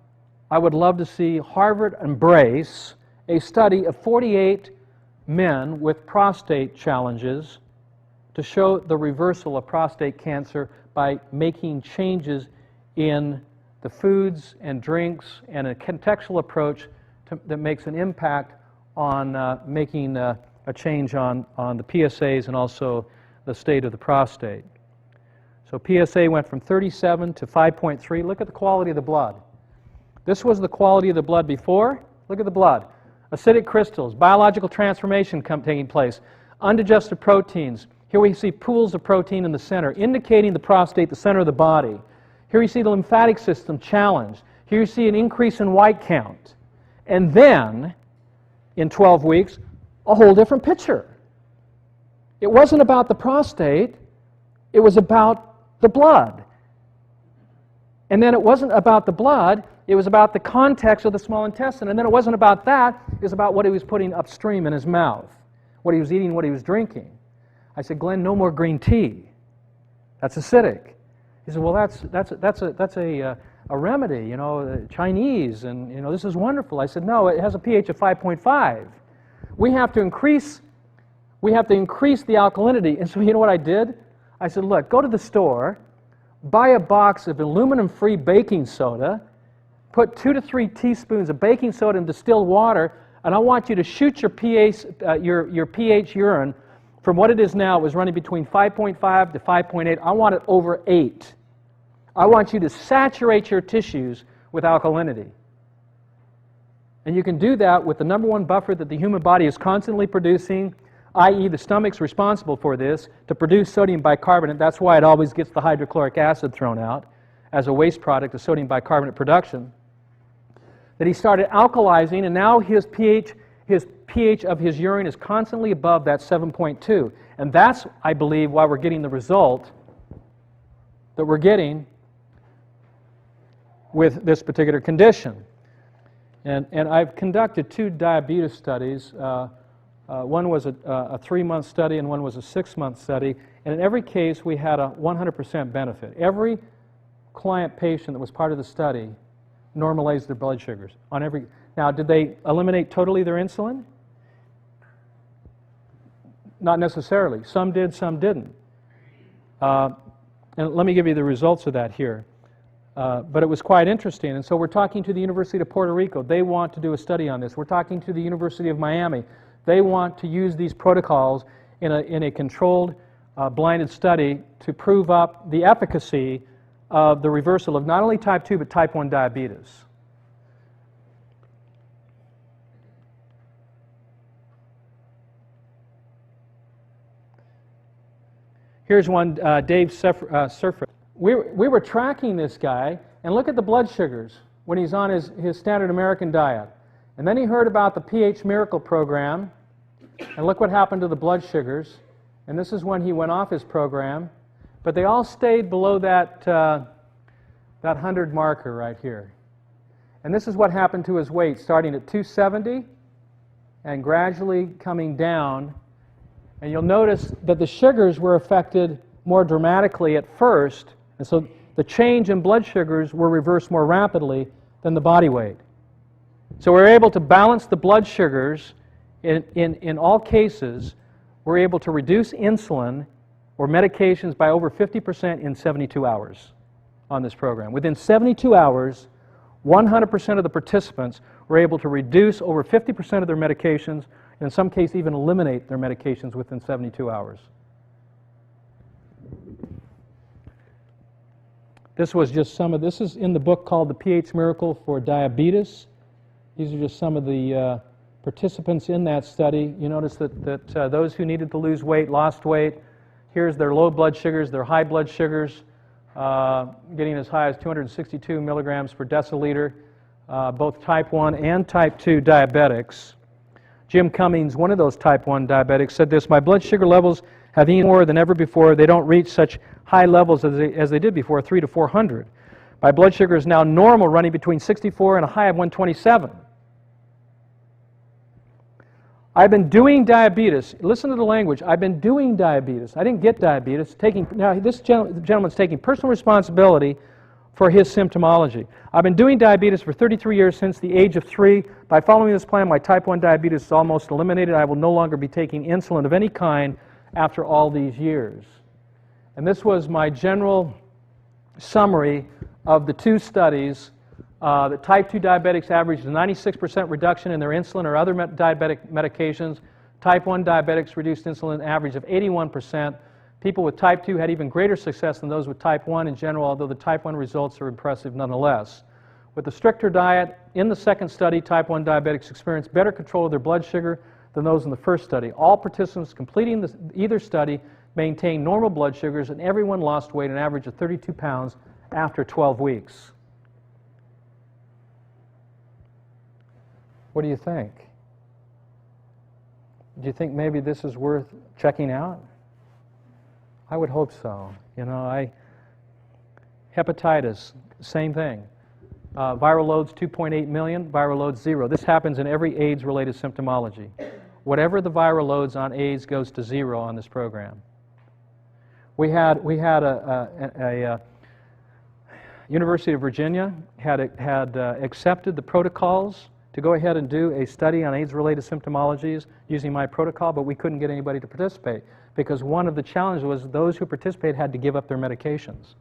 I would love to see Harvard embrace, a study of 48 men with prostate challenges to show the reversal of prostate cancer by making changes in the foods and drinks and a contextual approach that makes an impact on making a change on the PSAs and also the state of the prostate. So PSA went from 37 to 5.3. Look at the quality of the blood. This was the quality of the blood before. Look at the blood. Acidic crystals, biological transformation taking place, undigested proteins. Here we see pools of protein in the center, indicating the prostate, the center of the body. Here you see the lymphatic system challenged. Here you see an increase in white count. And then, in 12 weeks, a whole different picture. It wasn't about the prostate, it was about the blood. And then it wasn't about the blood, it was about the context of the small intestine. And then it wasn't about that, it was about what he was putting upstream in his mouth, what he was eating, what he was drinking. I said, Glenn, no more green tea. That's acidic. He said, well, that's a remedy, you know, Chinese, and you know, this is wonderful. I said, no, it has a pH of 5.5. We have to increase the alkalinity. And so you know what I did? I said, look, go to the store, buy a box of aluminum-free baking soda, put 2 to 3 teaspoons of baking soda in distilled water, and I want you to shoot your pH urine from what it is now. It was running between 5.5 to 5.8. I want it over 8. I want you to saturate your tissues with alkalinity. And you can do that with the number one buffer that the human body is constantly producing, i.e. the stomach's responsible for this, to produce sodium bicarbonate. That's why it always gets the hydrochloric acid thrown out as a waste product of sodium bicarbonate production. That he started alkalizing, and now his pH of his urine is constantly above that 7.2. And that's, I believe, why we're getting the result that we're getting with this particular condition. And I've conducted 2 diabetes studies. One was a 3-month study and one was a 6-month study. And in every case, we had a 100% benefit. Every client patient that was part of the study normalized their blood sugars. Now, did they eliminate totally their insulin? Not necessarily. Some did, some didn't. And let me give you the results of that here. But it was quite interesting. And so we're talking to the University of Puerto Rico. They want to do a study on this. We're talking to the University of Miami. They want to use these protocols in a controlled, blinded study to prove up the efficacy of the reversal of not only type 2 but type 1 diabetes. Here's one, Dave Surfer. We were tracking this guy, and look at the blood sugars when he's on his standard American diet. And then he heard about the pH Miracle program, and look what happened to the blood sugars. And this is when he went off his program. But they all stayed below that 100 marker right here. And this is what happened to his weight, starting at 270 and gradually coming down. And you'll notice that the sugars were affected more dramatically at first, and so the change in blood sugars were reversed more rapidly than the body weight. So we're able to balance the blood sugars in all cases. We're able to reduce insulin or medications by over 50% in 72 hours on this program. Within 72 hours, 100% of the participants were able to reduce over 50% of their medications, and in some cases even eliminate their medications within 72 hours. This was just this is in the book called The pH Miracle for Diabetes. These are just some of the participants in that study. You notice that those who needed to lose weight lost weight. Here's their low blood sugars, their high blood sugars, getting as high as 262 milligrams per deciliter, both type 1 and type 2 diabetics. Jim Cummings, one of those type 1 diabetics, said this: my blood sugar levels have even more than ever before. They don't reach such high levels as they did before, 300 to 400. My blood sugar is now normal, running between 64 and a high of 127. I've been doing diabetes. Listen to the language. I've been doing diabetes. I didn't get diabetes. Now, this gentleman's taking personal responsibility for his symptomology. I've been doing diabetes for 33 years since the age of 3. By following this plan, my type 1 diabetes is almost eliminated. I will no longer be taking insulin of any kind after all these years. And this was my general summary of the 2 studies. The type 2 diabetics averaged a 96% reduction in their insulin or other diabetic medications. Type 1 diabetics reduced insulin average of 81%. People with type 2 had even greater success than those with type 1 in general, although the type 1 results are impressive nonetheless. With a stricter diet, in the second study, type 1 diabetics experienced better control of their blood sugar than those in the first study. All participants completing either study maintained normal blood sugars, and everyone lost weight, an average of 32 pounds after 12 weeks. What do you think? Do you think maybe this is worth checking out? I would hope so. You know, hepatitis, same thing. Viral loads 2.8 million, viral loads 0. This happens in every AIDS-related symptomology. Whatever the viral loads on AIDS goes to 0 on this program. We had a University of Virginia had accepted the protocols to go ahead and do a study on AIDS-related symptomologies using my protocol, but we couldn't get anybody to participate because one of the challenges was those who participated had to give up their medications.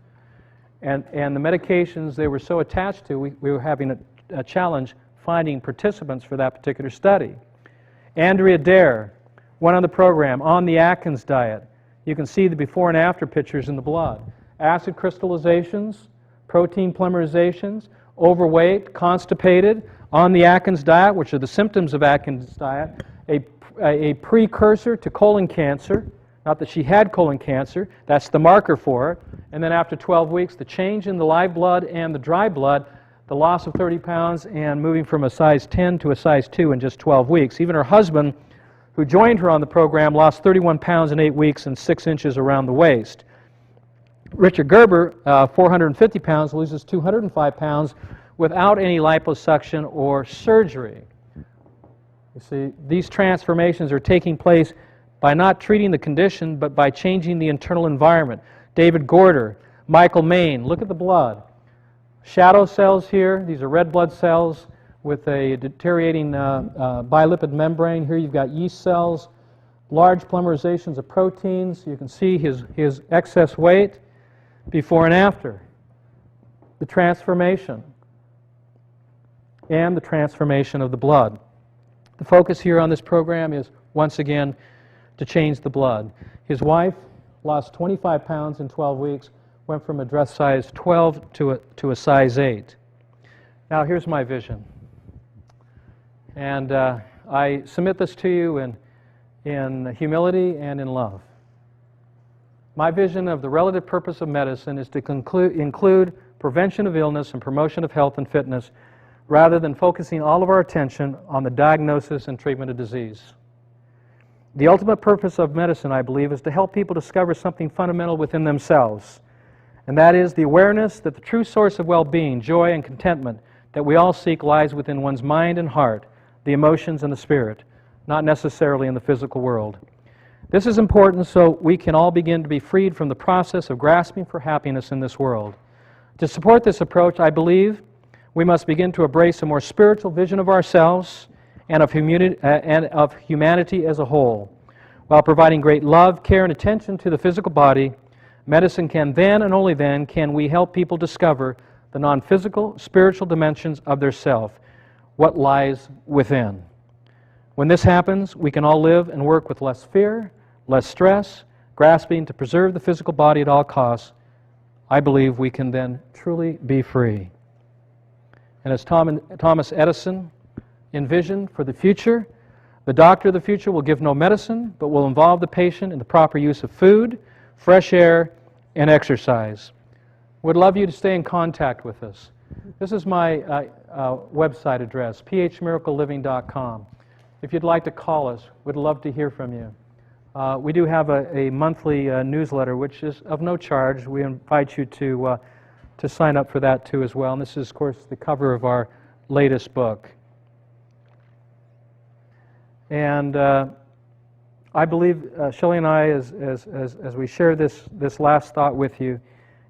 And the medications they were so attached to, we were having a challenge finding participants for that particular study. Andrea Dare went on the program on the Atkins diet. You can see the before and after pictures in the blood. Acid crystallizations, protein polymerizations, overweight, constipated, on the Atkins diet, which are the symptoms of Atkins diet, a precursor to colon cancer. Not that she had colon cancer, that's the marker for it. And then after 12 weeks, the change in the live blood and the dry blood, the loss of 30 pounds and moving from a size 10 to a size 2 in just 12 weeks. Even her husband, who joined her on the program, lost 31 pounds in 8 weeks and 6 inches around the waist. Richard Gerber, 450 pounds, loses 205 pounds without any liposuction or surgery. You see, these transformations are taking place by not treating the condition, but by changing the internal environment. David Gorder, Michael Main, look at the blood. Shadow cells here, these are red blood cells with a deteriorating bilipid membrane. Here you've got yeast cells, large polymerizations of proteins. You can see his excess weight before and after. The transformation and the transformation of the blood. The focus here on this program is, once again, to change the blood. His wife lost 25 pounds in 12 weeks, went from a dress size 12 to a size 8. Now here's my vision. And I submit this to you in humility and in love. My vision of the relative purpose of medicine is to include prevention of illness and promotion of health and fitness, rather than focusing all of our attention on the diagnosis and treatment of disease. The ultimate purpose of medicine, I believe, is to help people discover something fundamental within themselves, and that is the awareness that the true source of well-being, joy, and contentment that we all seek lies within one's mind and heart, the emotions and the spirit, not necessarily in the physical world. This is important so we can all begin to be freed from the process of grasping for happiness in this world. To support this approach, I believe we must begin to embrace a more spiritual vision of ourselves and of humanity as a whole. While providing great love, care, and attention to the physical body, medicine can then and only then can we help people discover the non-physical, spiritual dimensions of their self, what lies within. When this happens, we can all live and work with less fear, less stress, grasping to preserve the physical body at all costs. I believe we can then truly be free. And as Thomas Edison envisioned for the future, the doctor of the future will give no medicine, but will involve the patient in the proper use of food, fresh air, and exercise. Would love you to stay in contact with us. This is my website address, phmiracleliving.com. If you'd like to call us, we'd love to hear from you. We do have a monthly newsletter, which is of no charge. We invite you to sign up for that too as well. And this is, of course, the cover of our latest book. And I believe, Shelley and I, as we share this last thought with you,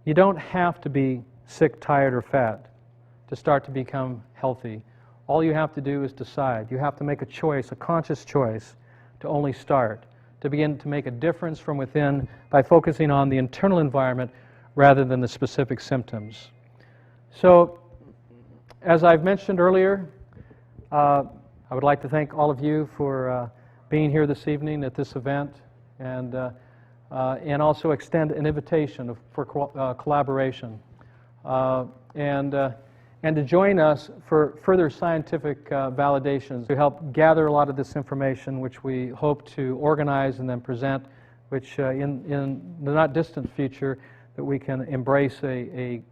you don't have to be sick, tired, or fat to start to become healthy. All you have to do is decide. You have to make a choice, a conscious choice, to only start, to begin to make a difference from within by focusing on the internal environment rather than the specific symptoms. So, as I've mentioned earlier, I would like to thank all of you for being here this evening at this event, and also extend an invitation for collaboration, and to join us for further scientific validations to help gather a lot of this information, which we hope to organize and then present, which in the not distant future, that we can embrace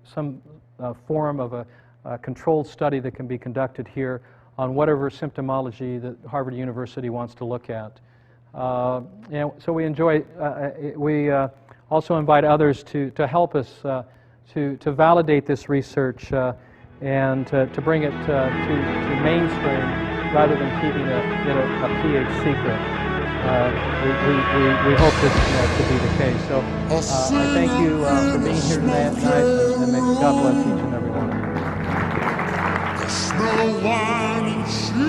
some form of a controlled study that can be conducted here on whatever symptomology that Harvard University wants to look at. And so we also invite others to help us to validate this research and to bring it to mainstream rather than keeping it a PH secret. We hope this to be the case. So I thank you for being here tonight, and may God bless each and every one of you.